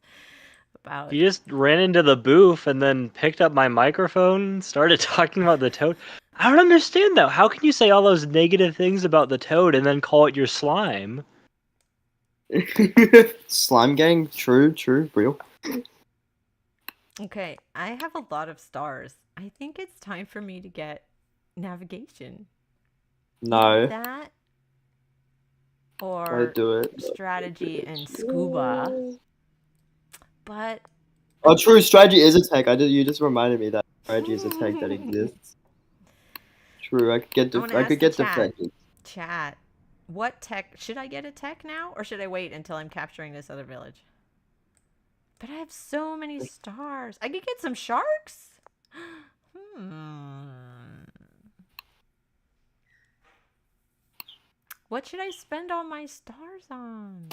about. You just ran into the booth and then picked up my microphone, started talking about the toad. I don't understand though. How can you say all those negative things about the toad and then call it your slime? Slime gang, true, real. Okay, I have a lot of stars. I think it's time for me to get navigation. No, Either that I or do it. strategy and scuba. But Oh, true. Strategy is a tech. You just reminded me that strategy is a tech that exists. True. I could get. I wanna I ask could the get chat. defended. Chat, what tech should I get a tech now, or should I wait until I'm capturing this other village? But I have so many stars. I could get some sharks. What should I spend all my stars on?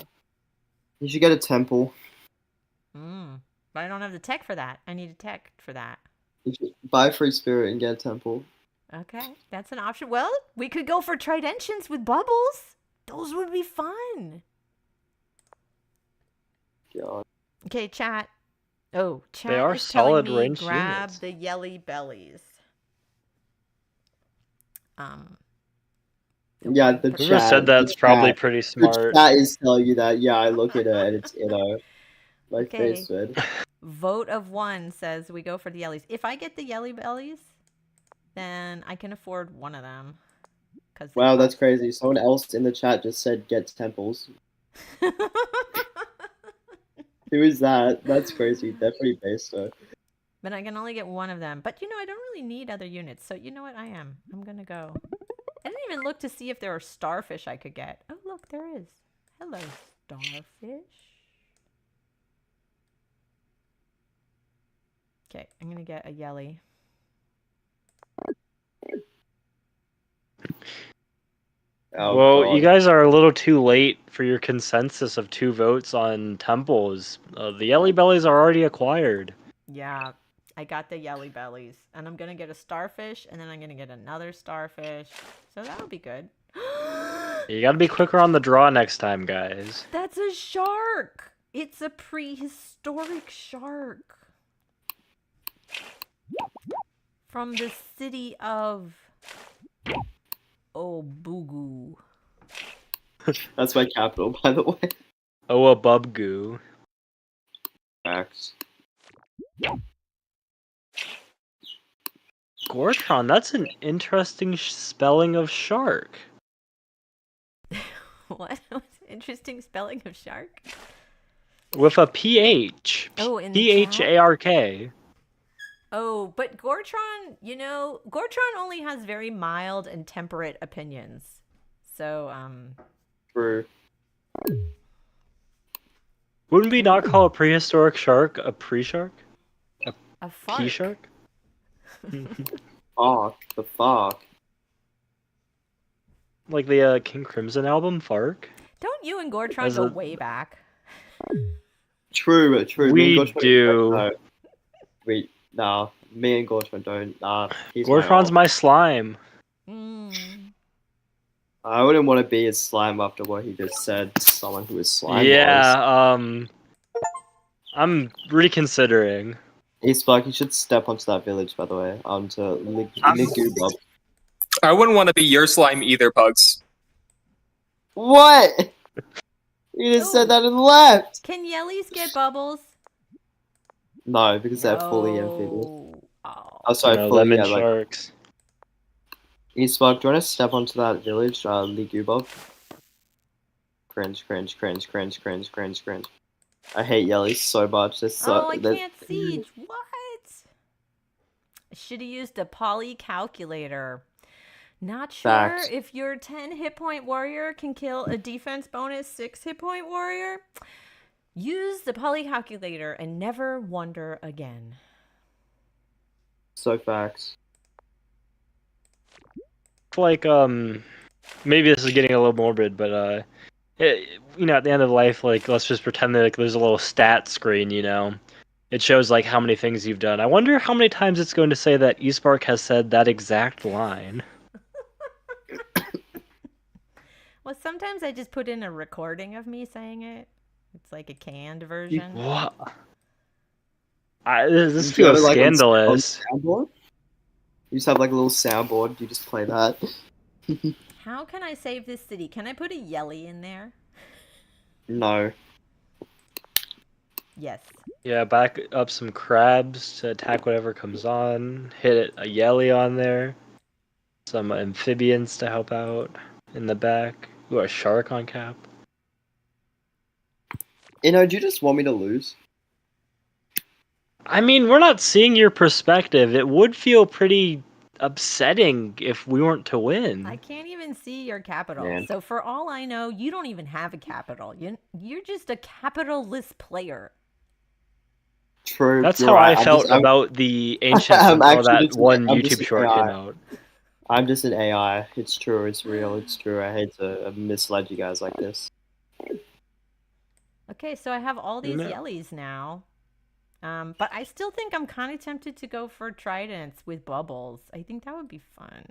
You should get a temple. But I don't have the tech for that. I need a tech for that. You should buy free spirit and get a temple. Okay, that's an option. Well, we could go for tridentions with bubbles. Those would be fun. God. Okay, chat. Oh, chat They are is telling solid me range grab units. the yelly bellies. Yeah, the Whoever Whoever chat. said that's the probably chat. pretty The smart. chat is telling you that. Yeah, I look at it and it's my Okay. face red. Vote of 1 says we go for the yellies. If I get the yelly bellies, then I can afford one of them. Wow, that's crazy. Someone else in the chat just said get temples. Who is that? That's crazy. They're pretty base though. But I can only get one of them. But I don't really need other units. So you know what? I'm gonna go. I didn't even look to see if there are starfish I could get. Oh look, there is. Hello, starfish. Okay, I'm gonna get a yelly. Oh, Well, God. you guys are a little too late for your consensus of 2 votes on temples. The Yelly Bellies are already acquired. Yeah, I got the yelly bellies. And I'm gonna get a starfish, and then I'm gonna get another starfish. So that'll be good. You gotta be quicker on the draw next time, guys. That's a shark! It's a prehistoric shark. From the city of Obugu. That's my capital, by the way. Oh, a bubgoo. Facts. Gortron, that's an interesting spelling of shark. What? What's interesting spelling of shark? With a PH. Oh, in the chat? PHARK. Oh, but Gortron, Gortron only has very mild and temperate opinions. So, True. Wouldn't we not call a prehistoric shark a pre-shark? a fark. P-shark? Fuck. The fuck. Like the King Crimson album, Fark? Don't you and Gortron go way back? True. We Gortron do. don't. Nah. Me and Gortron don't. Nah. Gortron's my slime. I wouldn't want to be his slime after what he just said. Someone who is slime. Yeah, I'm reconsidering. Hey, Spark, you should step onto that village, by the way. Onto Ligubub. I wouldn't want to be your slime either, Pugs. What? You just said that and left. Can yellies get bubbles? No, because they're fully amphibious. Oh, sorry, No, fully, lemon sharks. Hey, Spark, do you want to step onto that village, Ligubub? Cringe. I hate yellies so much. I can't siege. What? I should have used a poly calculator. Not sure Facts. if your 10 hit point warrior can kill a defense bonus 6 hit point warrior. Use the poly calculator and never wonder again. So facts. Like, maybe this is getting a little morbid, but you know, at the end of life, like let's just pretend that like, there's a little stat screen. You know, it shows like how many things you've done. I wonder how many times it's going to say that eSpark has said that exact line. Well, sometimes I just put in a recording of me saying it. It's like a canned version. What? This Do you have feels it, like, on scandalous. soundboard? You just have like a little soundboard. You just play that. How can I save this city? Can I put a yelly in there? No. Yes. Yeah, back up some crabs to attack whatever comes on. Hit a yelly on there. Some amphibians to help out in the back. Ooh, a shark on cap. You know, do you just want me to lose? I mean, we're not seeing your perspective. It would feel pretty upsetting if we weren't to win. I can't even see your capital. Man. So for all I know, you don't even have a capital. You're just a capitalless player. True. That's you're how right. I felt about the ancients I'm until actually that one I'm just YouTube short AI. came out. I'm just an AI. It's true. It's real. It's true. I hate to mislead you guys like this. Okay, so I have all these No. yellies now. But I still think I'm kind of tempted to go for tridents with bubbles. I think that would be fun.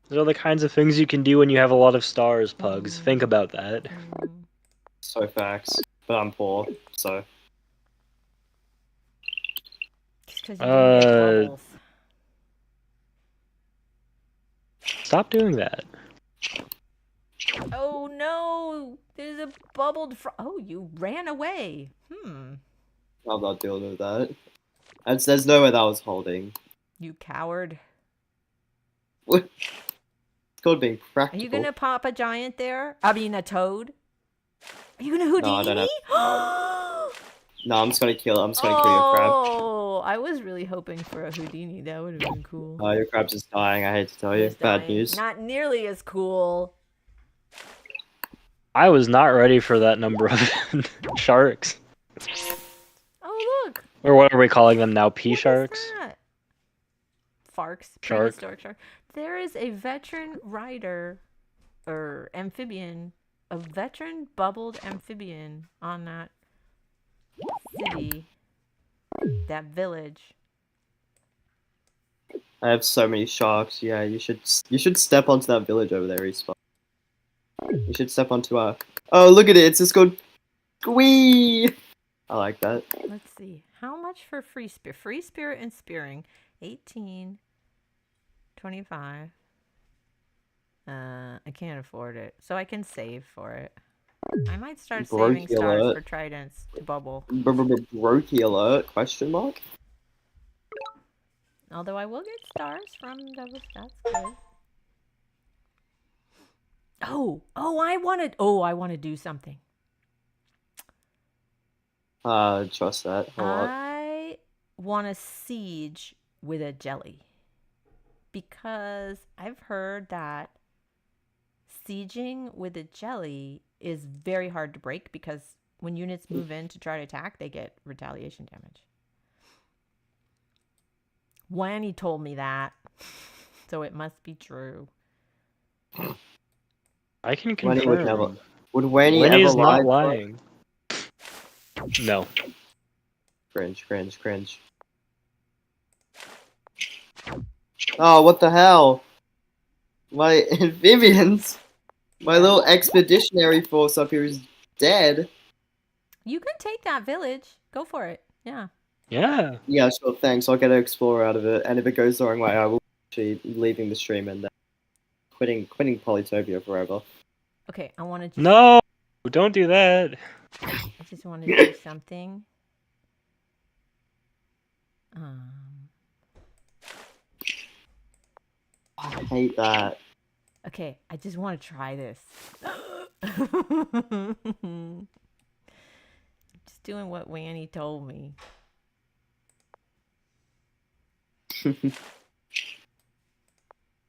Those are the kinds of things you can do when you have a lot of stars, Pugs. Think about that. So facts. But I'm poor, so. Just because you didn't get bubbles. Stop doing that. Oh no! There's a bubbled oh, you ran away. I'm not dealing with that. There's no way that was holding. You coward. What? It's called being Are practical. you gonna pop a giant there? I mean, a toad? Are you gonna Houdini? No, I don't know. No, I'm just gonna kill it. I'm just gonna kill your crab. Oh, I was really hoping for a Houdini. That would have been cool. Your crab's just dying. I hate to tell you. It's Bad dying. news. Not nearly as cool. I was not ready for that number of sharks. Oh, look. Or what are we calling them now? What is P-sharks? that? Farks. Shark. Prehistoric shark. There is a veteran rider or amphibian, a veteran bubbled amphibian on that city, that village. I have so many sharks. Yeah, you should step onto that village over there, Respawn. You should step onto our. Oh, look at it! It's just called Squee. I like that. Let's see. How much for free spirit? Free spirit and spearing. 18. 25. I can't afford it. So I can save for it. I might start saving Brokey stars alert. for tridents to bubble. Brokey alert? Question mark? Although I will get stars from double. That's good. I want to do something. Trust that a lot. I want to siege with a jelly. Because I've heard that sieging with a jelly is very hard to break because when units move in to try to attack, they get retaliation damage. Wanny told me that, so it must be true. I can Wanny would never. confirm. Would Wanny Winnie ever is lie? not lying. No. Cringe, cringe, cringe. Oh, what the hell? My amphibians! My little expeditionary force up here is dead. You can take that village. Go for it. Yeah. Yeah. Yeah, sure, thanks. I'll get an explorer out of it, and if it goes the wrong way, I will be leaving the stream and quitting Polytopia forever. Okay, I want to just... No! Don't do that. I just want to do something. I hate that. Okay, I just want to try this. Just doing what Wanny told me.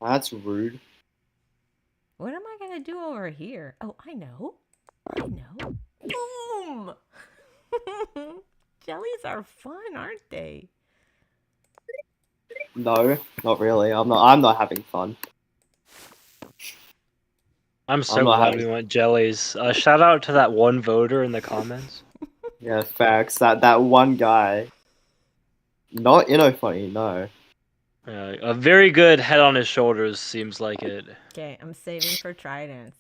That's rude. What am I going to do over here? Oh, I know. Boom! Jellies are fun, aren't they? No, not really. I'm not having fun. I'm so not glad having- we went jellies. Shout out to that one voter in the comments. Yeah, facts. That one guy. Not funny, no. A very good head on his shoulders, seems like it. Okay, I'm saving for tridents.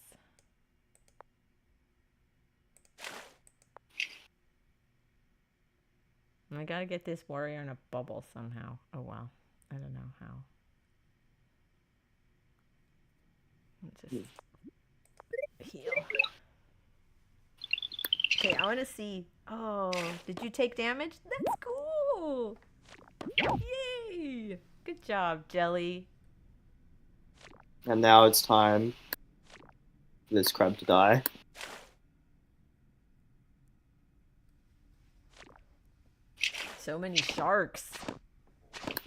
I gotta get this warrior in a bubble somehow. Oh well. I don't know how. Just heal. Okay, I want to see. Oh, did you take damage? That's cool. Yay! Good job, Jelly. And now it's time for this crab to die. So many sharks.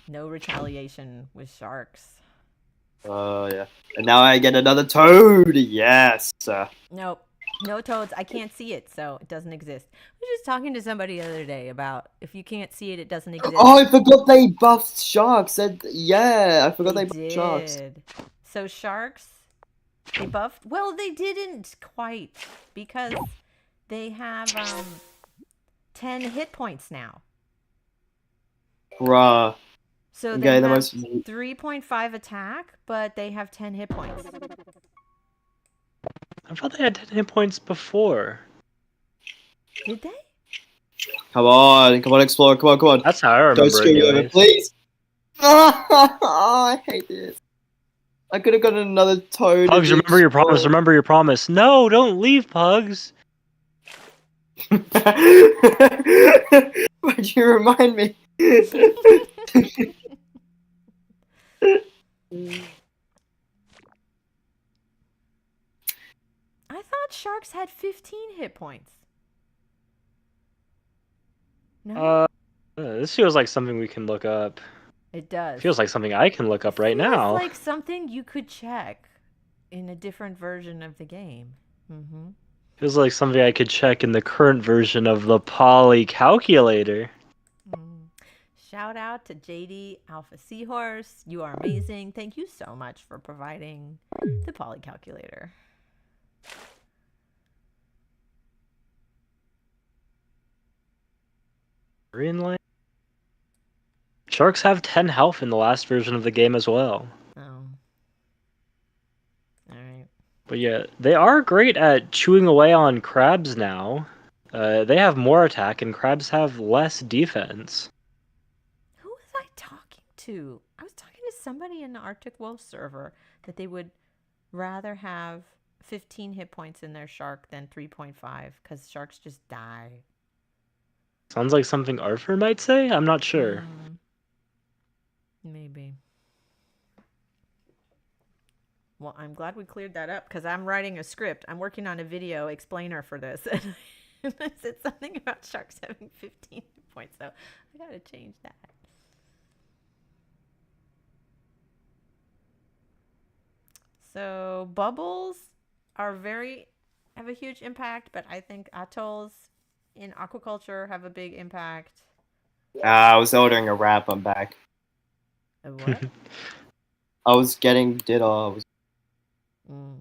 No retaliation with sharks. Oh, yeah. And now I get another toad! Yes! Nope. No toads. I can't see it, so it doesn't exist. I was just talking to somebody the other day about if you can't see it, it doesn't exist. Oh, I forgot they buffed sharks! Yeah, I forgot they buffed sharks. So sharks, they buffed? Well, they didn't quite, because they have 10 hit points now. Bruh. So Okay, they have that was- 3.5 attack, but they have 10 hit points. I thought they had 10 hit points before. Did they? Come on, Explorer, come on. That's how I Don't remember screw it, me over, anyways. please! Oh, I hate this. I could have gotten another toad. Pugs, in the remember your promise, Explorer. remember your promise. No, don't leave, Pugs! Why'd you remind me? I thought sharks had 15 hit points. No? This feels like something we can look up. It does. Feels like something I can look up right now. It's like something you could check in a different version of the game. Mm-hmm. Feels like something I could check in the current version of the Poly calculator. Shout out to JD Alpha Seahorse. You are amazing. Thank you so much for providing the Poly calculator. Greenland. Sharks have 10 health in the last version of the game as well. Oh. Alright. But yeah, they are great at chewing away on crabs now. They have more attack and crabs have less defense. Who was I talking to? I was talking to somebody in the Arctic Wolf server that they would rather have 15 hit points in their shark than 3.5 because sharks just die. Sounds like something Arthur might say? I'm not sure. Maybe. Well, I'm glad we cleared that up because I'm writing a script. I'm working on a video explainer for this. And I said something about sharks having 15 points, so I gotta change that. So bubbles have a huge impact, but I think atolls in aquaculture have a big impact. I was ordering a wrap, I'm back. A what? I was getting ditto. Do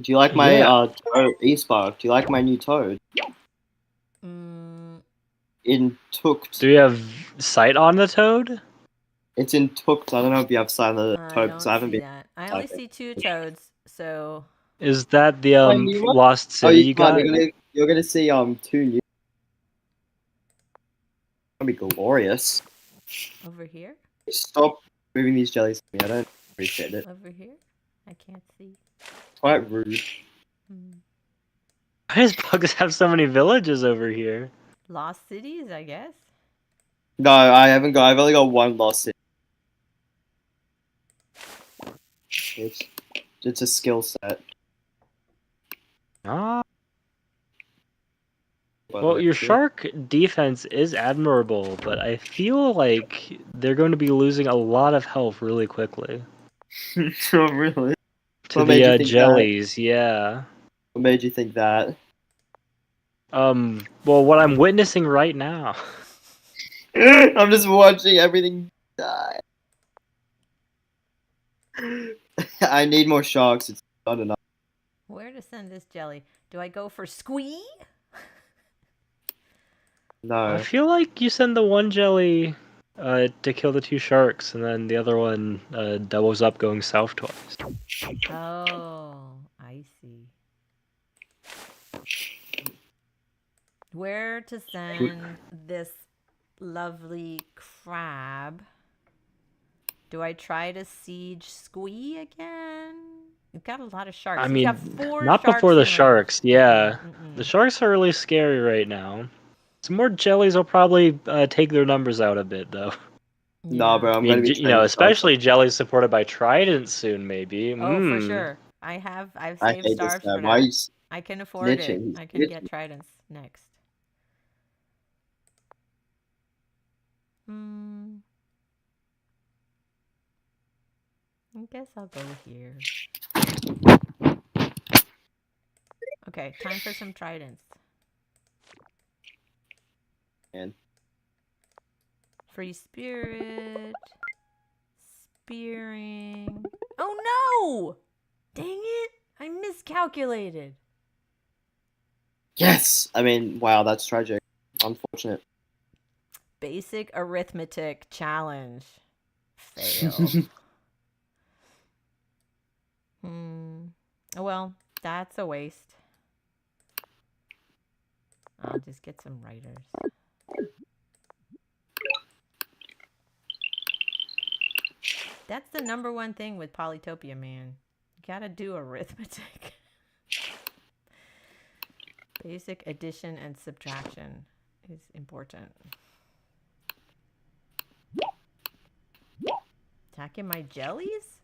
you like my toad, E-Spark? Do you like my new toad? In Tukt. Do you have sight on the toad? It's in Tukt. I don't know if you have sight on the toad, because I haven't been. That. I only see 2 toads, so. Is that the new one? lost city you got? You're gonna see 2 new. That'd be glorious. Over here? Stop moving these jellies to me. I don't appreciate it. Over here? I can't see. Quite rude. Why does Bugs have so many villages over here? Lost cities, I guess. No, I haven't got. I've only got 1 lost city. It's a skill set. Ah. Well, your shark defense is admirable, but I feel like they're going to be losing a lot of health really quickly. Oh, really? To What made you the think jellies, yeah. What made you think that? Well, what I'm witnessing right now. I'm just watching everything die. I need more sharks. It's not enough. Where to send this jelly? Do I go for squee? I No. feel like you send the one jelly to kill the 2 sharks, and then the other one doubles up going south twice. Oh, I see. Where to send this lovely crab? Do I try to siege squee again? You've got a lot of sharks. I You've mean, got 4 not sharks before the in range. sharks. Yeah, Mm-mm. the sharks are really scary right now. Some more jellies will probably take their numbers out a bit, though. Nah, bro. I I'm gonna mean, be you know, trading sharks. especially jellies supported by tridents soon, maybe. Oh, for sure. I've I saved hate this stars guy. for Why that. you I can afford it. snitching? He's I can get snitching. tridents next. I guess I'll go here. Okay, time for some tridents. Man. Free spirit. Spearing. Oh no! Dang it! I miscalculated. Yes. I mean, wow, that's tragic. Unfortunate. Basic arithmetic challenge. Fail. Oh well, that's a waste. I'll just get some writers. That's the #1 thing with Polytopia, man. You gotta do arithmetic. Basic addition and subtraction is important. Attacking my jellies?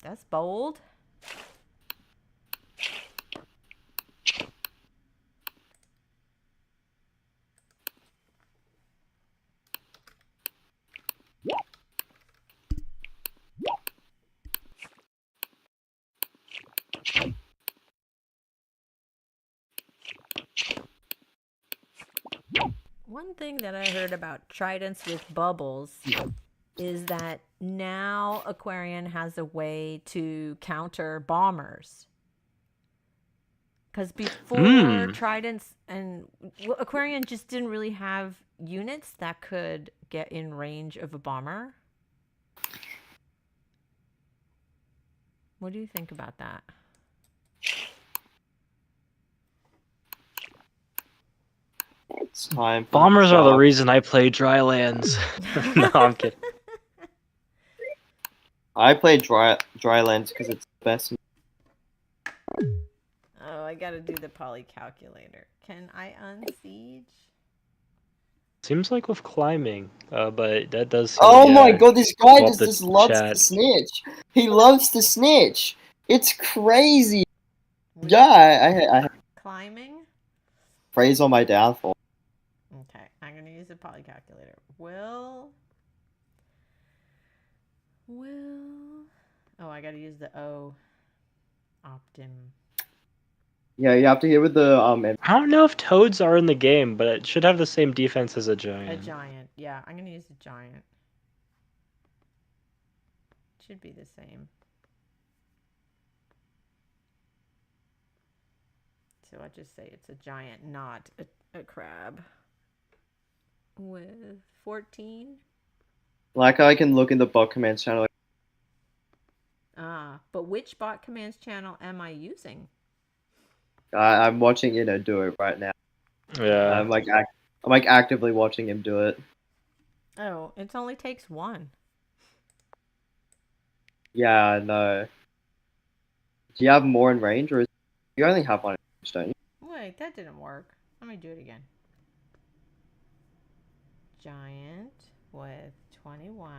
That's bold. One thing that I heard about tridents with bubbles is that now Aquarion has a way to counter bombers. Because before tridents and Aquarion just didn't really have units that could get in range of a bomber. What do you think about that? It's time for Bombers the are the shark. reason I play Drylands. No, I'm kidding. I play Drylands because it's the best. Oh, I gotta do the poly calculator. Can I unsiege? Seems like with climbing, but that does seem Oh to, my god, this guy go up the just loves to chat. snitch. He loves to snitch. It's crazy. What Yeah, I climbing? praise on my downfall. Okay, I'm gonna use the poly calculator. Will. Oh, I gotta use the O. Optim. Yeah, you have to hear with the I don't know if toads are in the game, but it should have the same defense as a A giant. giant. Yeah, I'm gonna use a giant. Should be the same. So I just say it's a giant, not a crab. With 14. like I can look in the bot commands channel. But which bot commands channel am I using? I'm watching do it right now. Yeah. I'm like actively watching him do it. Oh, it only takes 1. Yeah, I know. Do you have more in range, or you only have 1 in range, don't you? Wait, that didn't work. Let me do it again. Giant with 21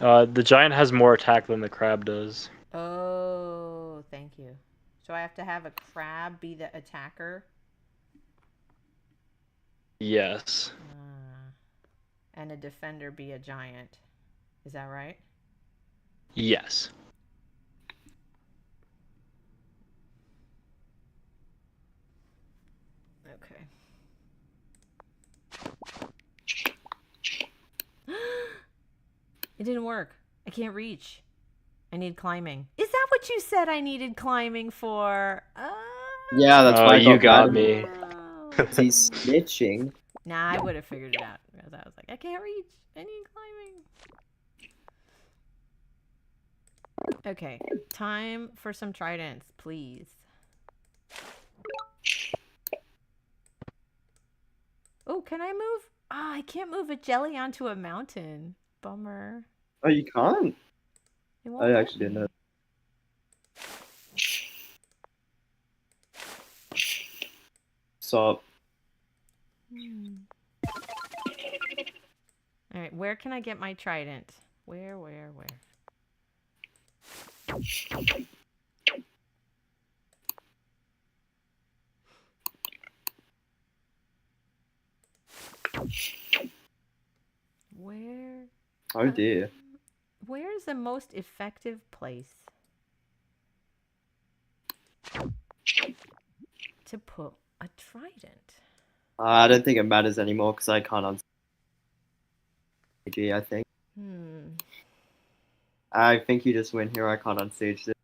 and The giant has more attack than the crab does. oh, thank you. So I have to have a crab be the attacker. Yes. And a defender be a giant. Is that right? Yes. Okay. It didn't work. I can't reach. I need climbing. Is that what you said I needed climbing for? Yeah, that's Oh, why I you got mad. me. Oh. He's snitching. Nah, I would have figured it out because I was like, I can't reach. I need climbing. Okay, time for some tridents, please. Oh, can I move? Ah, I can't move a jelly onto a mountain. Bummer. Oh, you can't? It won't I let actually didn't me. know. So, All right, where can I get my trident? Where? Where? oh dear. Where is the most effective place to put a trident? I don't think it matters anymore because I can't answer. I think. I think you just win here. I can't unsiege this.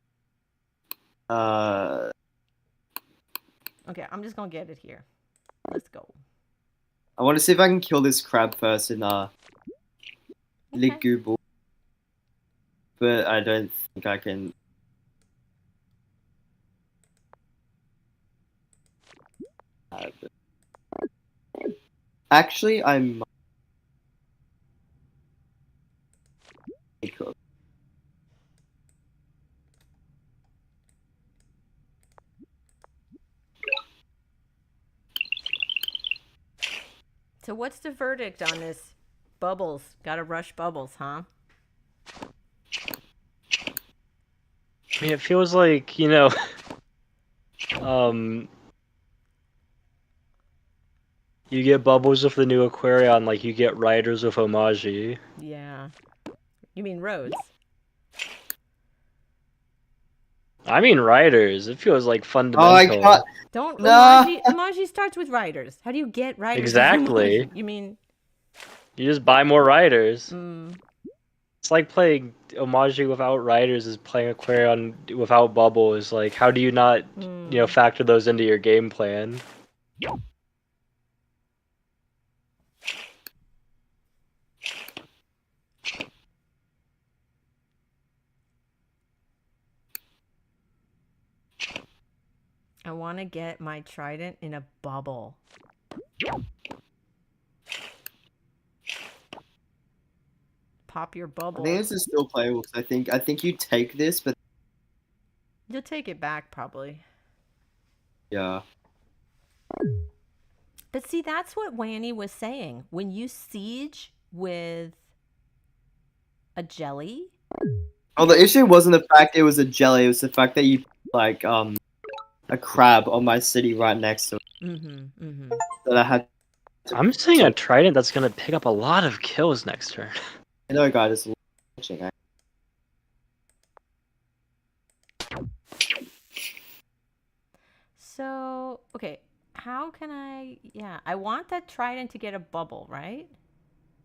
Okay, I'm just gonna get it here. Let's go. I want to see if I can kill this crab first in Ligubal, but I don't think I can. Actually, I'm. Cool. So what's the verdict on this? Bubbles. Gotta rush bubbles, huh? I mean, it feels like, you know, you get bubbles with the new Aquarion, like you get riders with Omaji. Yeah. You mean roads? I mean riders. It feels like Oh, I fundamental. can't. Don't Nah. Omaji starts with riders. How do you get riders? Exactly. Omaji? You mean? You just buy more riders. Mm. It's like playing Omaji without riders is playing Aquarion without bubbles. Like, how do you not, you know, factor those into your game plan? I want to get my trident in a bubble. Pop your I bubble. think this is still playable because I think you take this, but You'll take it back probably. yeah. But see, that's what Wanny was saying. When you siege with a jelly. Oh, the issue wasn't the fact it was a jelly; it was the fact that you like a crab on my city right next to it. That I had. I'm seeing a trident that's gonna pick up a lot of kills next turn. I know, guys. It's watching. So, okay, how can I... Yeah, I want that trident to get a bubble, right?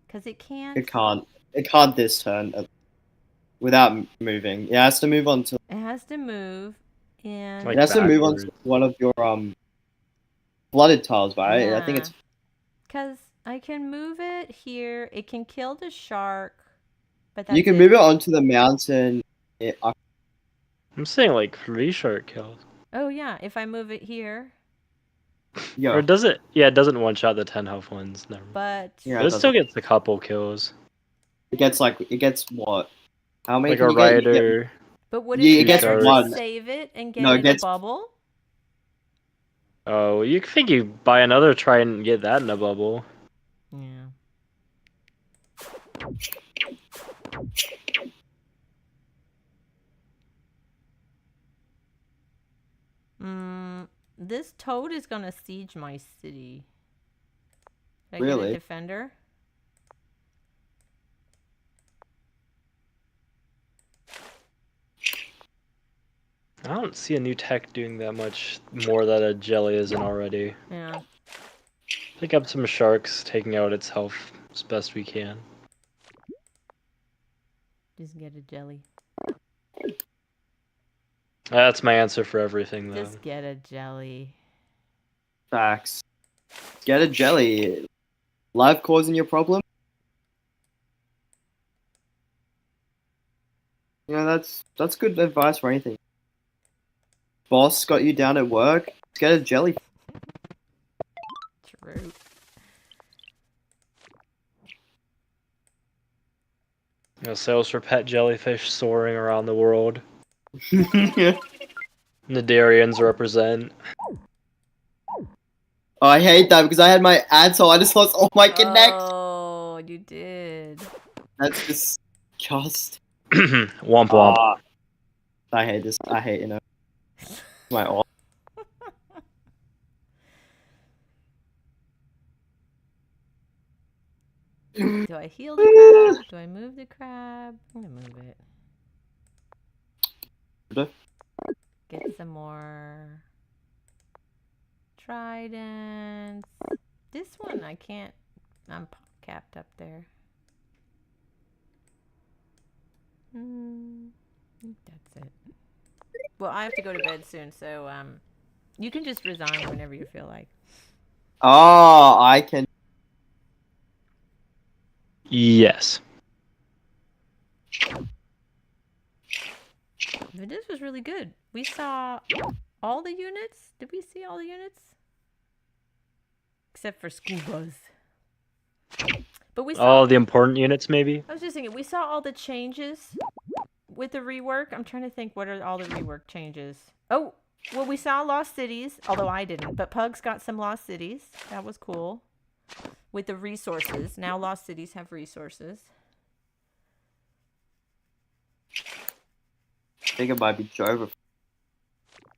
Because it can't... It can't. It can't this turn without moving. It has to move on to. It has to move, and... Like It has to move on backwards. to one of your flooded tiles, right? Yeah. I think it's. Because I can move it here. It can kill the shark, but that's You can move it onto the mountain. I'm saying like 3 short kills. Oh, yeah, if I move it here. Yeah. Or does it? Yeah, it doesn't one shot the 10 health ones. Never mind. But... Yeah, But it still gets a couple kills. It gets what? How many Like can a you get? You get- rider. But would Yeah, it it be gets better to one. save it and get No, it in a gets- bubble? Oh, you think you buy another trident and get that in a bubble. Yeah. This toad is gonna siege my city. Did I get Really? a defender? I don't see a new tech doing that much more that a jelly isn't already. Yeah. Pick up some sharks, taking out its health as best we can. Just get a jelly. That's my answer for everything, though. Just get a jelly. Facts. Get a jelly. Life causing your problem? You know, that's good advice for anything. Boss got you down at work? Get a jelly. True. You know, sales for pet jellyfish soaring around the world. Nadarians represent. Oh, I hate that because I had my ad, so I just lost all my connect. Oh, you did. That's disgusting. Womp womp. I hate this. I hate, my all. Do I heal the crab? Do I move the crab? I'm gonna move it. Get some more tridents. This one I can't. I'm capped up there. I think that's it. Well, I have to go to bed soon, so you can just resign whenever you feel like. Oh, I can. Yes. But this was really good. We saw all the units. Did we see all the units? Except for school bus. But we saw All the important units, maybe? I was just thinking, we saw all the changes with the rework. I'm trying to think, what are all the rework changes? Oh, well, we saw Lost Cities, although I didn't. But Pugs got some Lost Cities. That was cool. With the resources. Now Lost Cities have resources. I think it might be Jova.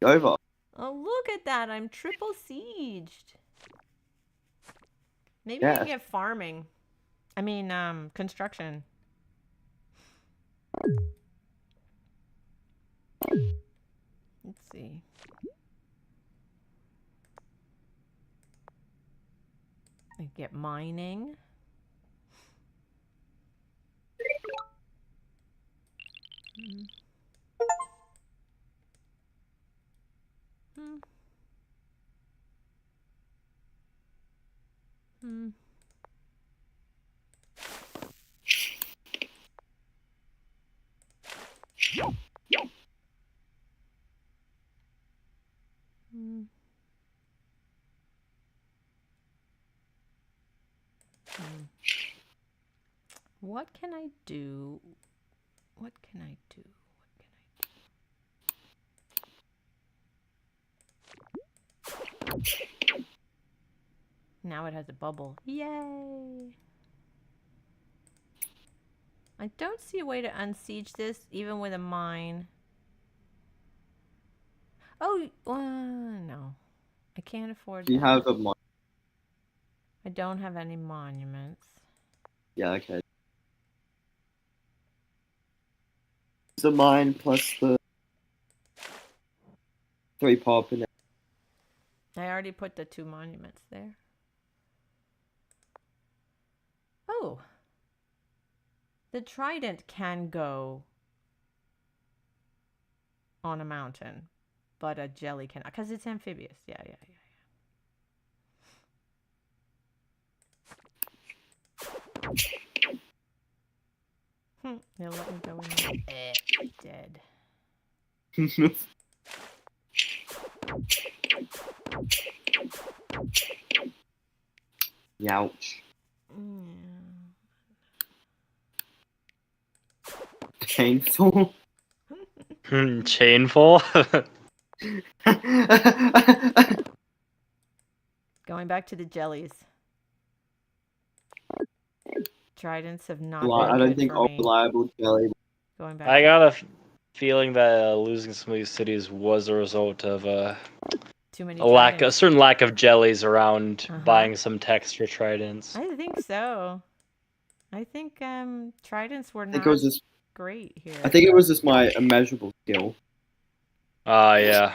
Jova. Oh, look at that. I'm triple sieged. Maybe Yeah. I can get farming. I mean, construction. Let's see. I get mining. What can I do? What can I do? What can I do? Now it has a bubble. Yay! I don't see a way to unsiege this, even with a mine. Oh, no. I can't afford Do you that. have a mon? I don't have any monuments. Yeah, okay. It's a mine plus the 3 pop in it. I already put the 2 monuments there. Oh. The trident can go on a mountain, but a jelly cannot, because it's amphibious. Yeah. They'll let me go in there. Dead. Youch. Yeah. Painful. Chainful? Going back to the jellies. Tridents have not I been don't good think for all me. reliable jelly. Going back. I got a feeling that losing some of these cities was a result of Too many a tridents. certain lack of jellies around Uh-huh. buying some text for tridents. I think so. I think tridents were I think not it was just. great here. I think it was just my immeasurable skill. Yeah.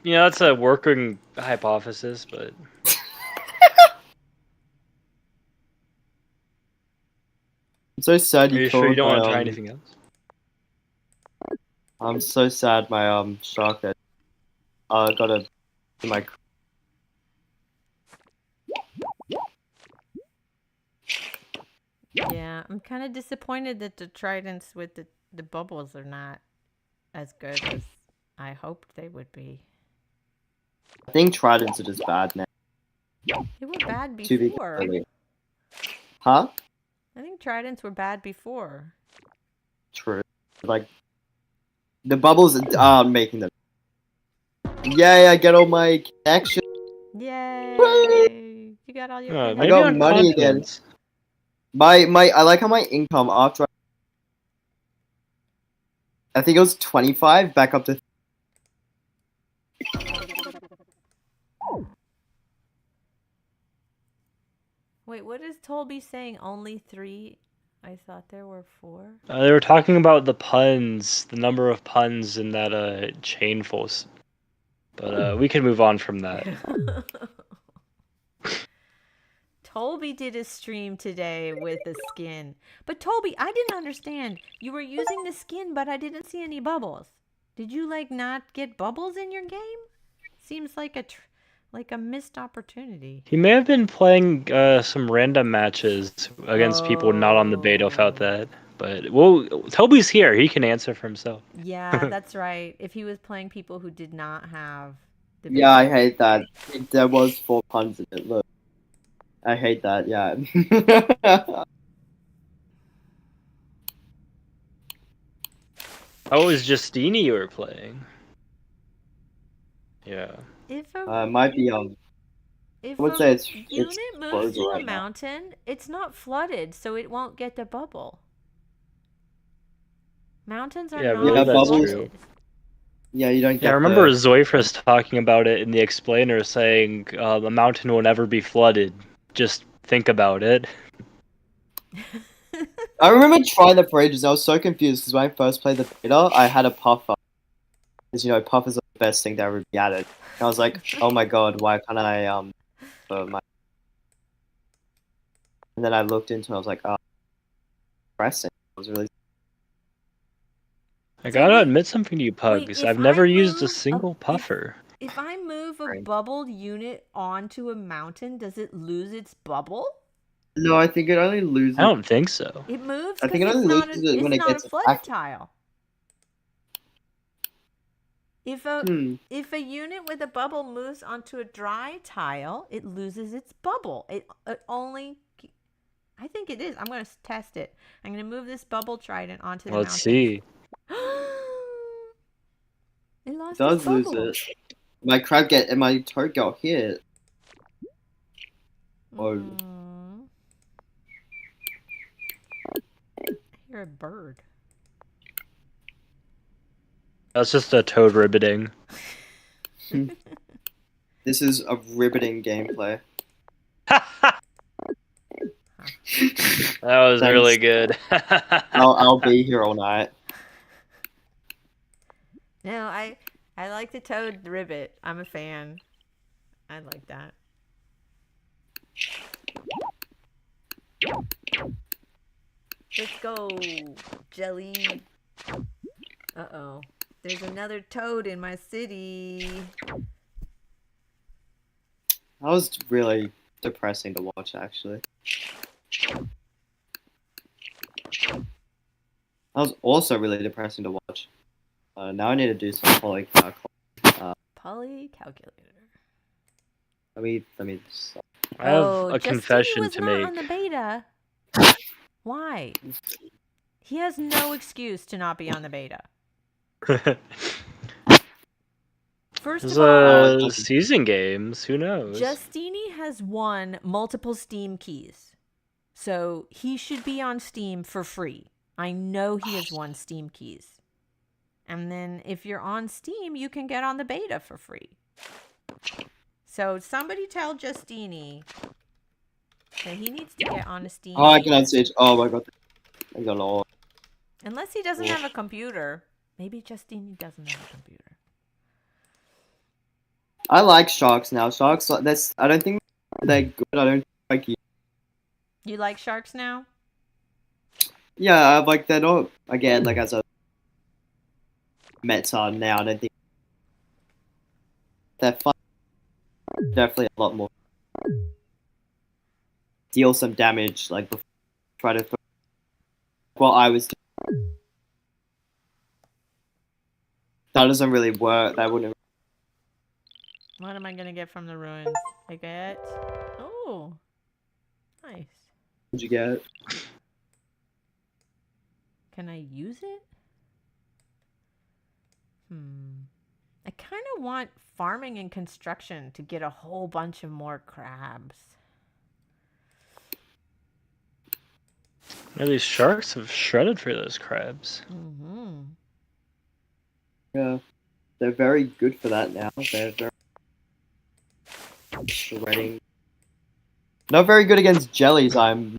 That's a working hypothesis, but I'm so sad are you you sure you killed don't my want to try anything else? I'm so sad my shark that got a my Yeah, I'm kind of disappointed that the tridents with the bubbles are not as good as I hoped they would be. I think tridents are just bad now. They were bad To be before. completely. Huh? I think tridents were bad before. True. Like the bubbles are making them. Yay! I get all my connection. Yay! You got all your Oh, connections. maybe got on money again. continents. My I like how my income after I think it was 25 back up to. Wait, what is Tolby saying? Only 3? I thought there were 4. They were talking about the puns, the number of puns in that chainful. But we can move on from that. Tolby did a stream today with a skin. But Tolby, I didn't understand. You were using the skin, but I didn't see any bubbles. Did you like not get bubbles in your game? Seems like a missed opportunity. He may have been playing some random matches against people not on the beta without that. But well, Toby's here. He can answer for himself. Yeah, that's right. If he was playing people who did not have the Yeah, I beta. hate that. There was 4 puns in it. Look, I hate that. Yeah. Oh, it was Justini you were playing. Yeah. If a might be if I would a say it's unit moves closed to a right now. mountain, it's not flooded, so it won't get the bubble. Yeah, Mountains are I not believe that's flooded. true. Yeah, you don't get. Yeah, I remember Zoifris talking about it in the explainer, saying a mountain will never be flooded. Just think about it. I remember trying the for ages. I was so confused because when I first played the beta, I had a puffer. Because puffers are the best thing that ever be added. And I was like, oh my god, why can't I for my? And then I looked into it. I was like, oh, pressing. I was really. I So gotta wait- admit something to you, Pugs. if I've I never used a move single puffer. If I move a Right. bubbled unit onto a mountain, does it lose its bubble? No, I think it only loses. I don't think so. It moves I because think it it's only not loses it when it's it not a gets flooded attacked. tile. If a unit with a bubble moves onto a dry tile, it loses its bubble. It only. I think it is. I'm going to test it. I'm going to move this bubble trident onto the Let's mountain. see. It lost It does its lose bubble. it. My crab get and my toad got hit. Oh. Mm. I hear a bird. That's just a toad ribbiting. This is a riveting gameplay. That was Thanks. really good. I'll be here all night. No, I like the toad ribbit. I'm a fan. I like that. Let's go, Jelly. Uh-oh. There's another toad in my city. That was really depressing to watch, actually. That was also really depressing to watch. Now I need to do some poly Poly calculator. Let me. I have Oh, a Justini confession was to not make. on the beta. Why? He has no excuse to not be on the beta. First This of all, season games. Who knows? Justini has won multiple Steam keys. So he should be on Steam for free. I know he has won Steam keys. And then if you're on Steam, you can get on the beta for free. So somebody tell Justini that he needs to get on a Steam Oh, I key. can switch. Oh my god. I got all. Unless he doesn't have a computer. Maybe Justini doesn't have a computer. I like sharks now. Sharks. That's. I don't think they're good. I don't like you. You like sharks now? Yeah, like they're not. Again, like as a. Mets are now. I don't think they're fun. Definitely a lot more. Deal some damage, like before try to throw. Well, I was. That doesn't really work. That wouldn't. What am I gonna get from the ruins? I get. Oh, nice. What'd you get? Can I use it? I kind of want farming and construction to get a whole bunch of more crabs. Yeah, these sharks have shredded for those crabs. Mm-hmm. Yeah, they're very good for that now. They're very shredding. Not very good against jellies. I'm.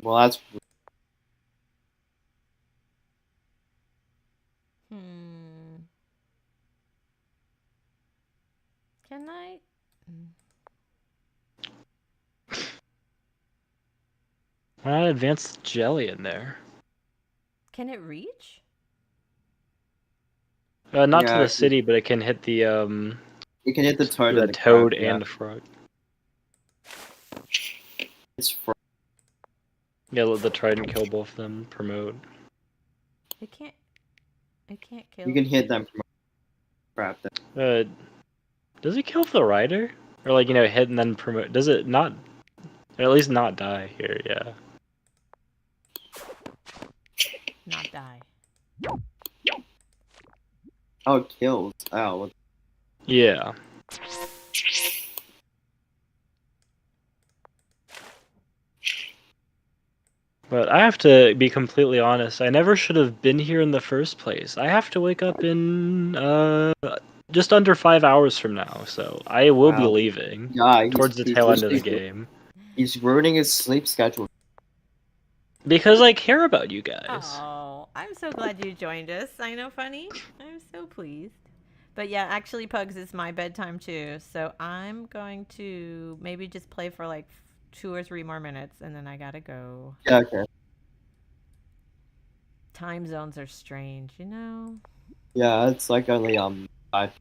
Well, that's. Can I? Why not advance the jelly in there? Can it reach? Not to Yeah, the city, but it can hit the you can hit the toad the and the toad crab, yeah. and the frog. It's Yeah, let the trident kill both of them. Promote. It can't. It can't kill. You can hit them from crab. Does it kill the rider? Or like, hit and then promote? Does it not? Or at least not die here, yeah. Not die. Oh, it kills. Oh, well, Yeah. But I have to be completely honest, I never should have been here in the first place. I have to wake up in just under 5 hours from now, so I will be wow. leaving Yeah, towards the tail end of the game. He's ruining his sleep schedule. Because I care about you guys. Oh, I'm so glad you joined us. I know, funny. I'm so pleased. But yeah, actually, Pugs, it's my bedtime too. So I'm going to maybe just play for like 2 or 3 more minutes, and then I gotta go. Yeah, okay. Time zones are strange, you know? Yeah, it's like only But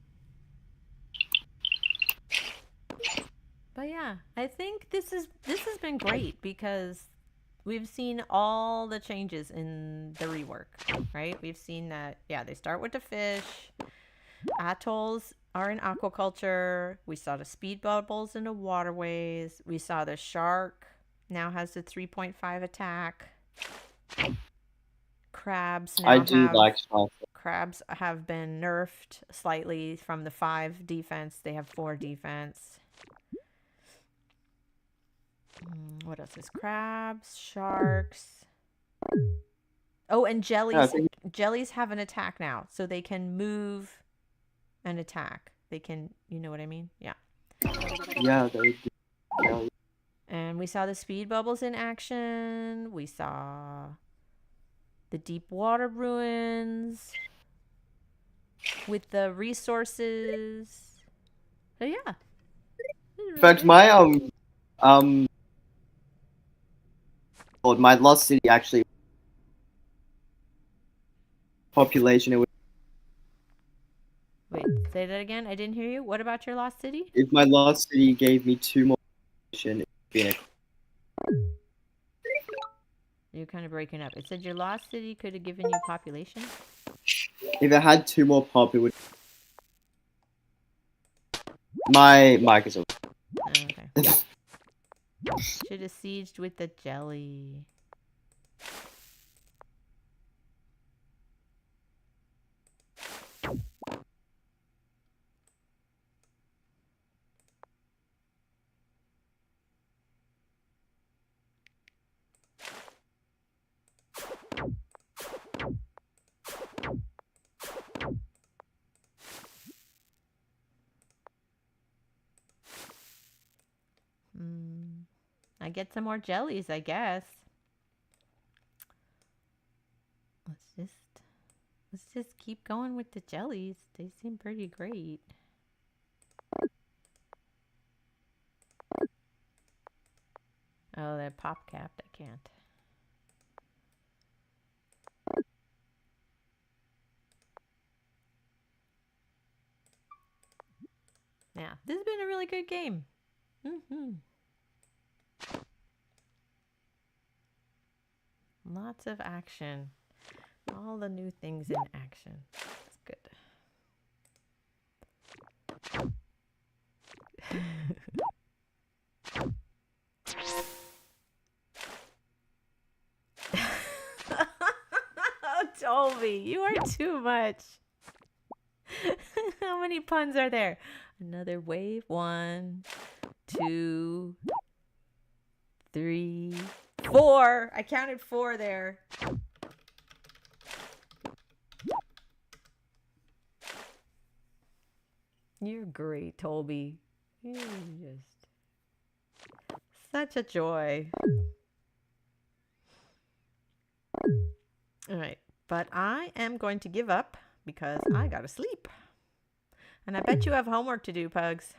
yeah, I think this has been great because we've seen all the changes in the rework, right? We've seen that, yeah, they start with the fish. Atolls are in aquaculture. We saw the speed bubbles in the waterways. We saw the shark now has the 3.5 attack. Crabs now crabs have been nerfed slightly from the 5 defense. They have 4 defense. What else is crabs, sharks? Oh, and jellies. Jellies have an attack now, so they can move and attack. They can, you know what I mean? Yeah. Yeah, they do. Yeah. And we saw the speed bubbles in action. We saw the deep water ruins with the resources. So yeah. In fact, my my lost city actually population. It would. Wait, say that again. I didn't hear you. What about your lost city? If my lost city gave me 2 more population, it would be You're kind of breaking up. It said your lost city could have given you population. If it had 2 more pop, it would. My mic is over. Oh, okay. Should have sieged with the jelly. I get some more jellies, I guess. Let's just keep going with the jellies. They seem pretty great. Oh, they're pop capped. I can't. Yeah, this has been a really good game. Lots of action. All the new things in action. That's good. Oh, Toby, you are too much. How many puns are there? Another wave. 1, 2, 3, 4. I counted 4 there. You're great, Toby. You're just such a joy. All right, but I am going to give up because I gotta sleep. And I bet you have homework to do, Pugs.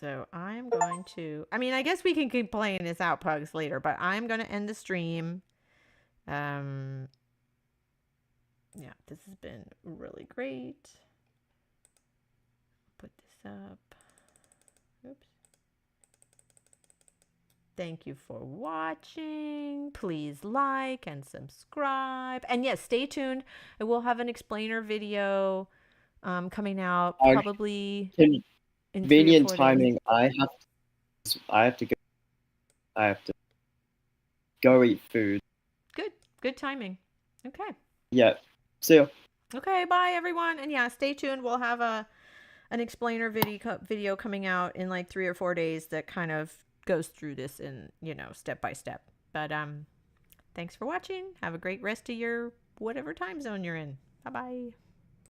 So I'm going to, I mean, I guess we can keep playing this out, Pugs, later, but I'm going to end the stream. Yeah, this has been really great. Put this up. Oops. Thank you for watching. Please like and subscribe. And yes, stay tuned. I will have an explainer video coming out probably in 3 or 4 Convenient days. timing. I have to go. I have to go eat food. Good timing. Okay. Yeah. See ya. Okay, bye everyone. And yeah, stay tuned. We'll have an explainer video coming out in like 3 or 4 days that kind of goes through this in, step by step. But thanks for watching. Have a great rest of your whatever time zone you're in. Bye-bye.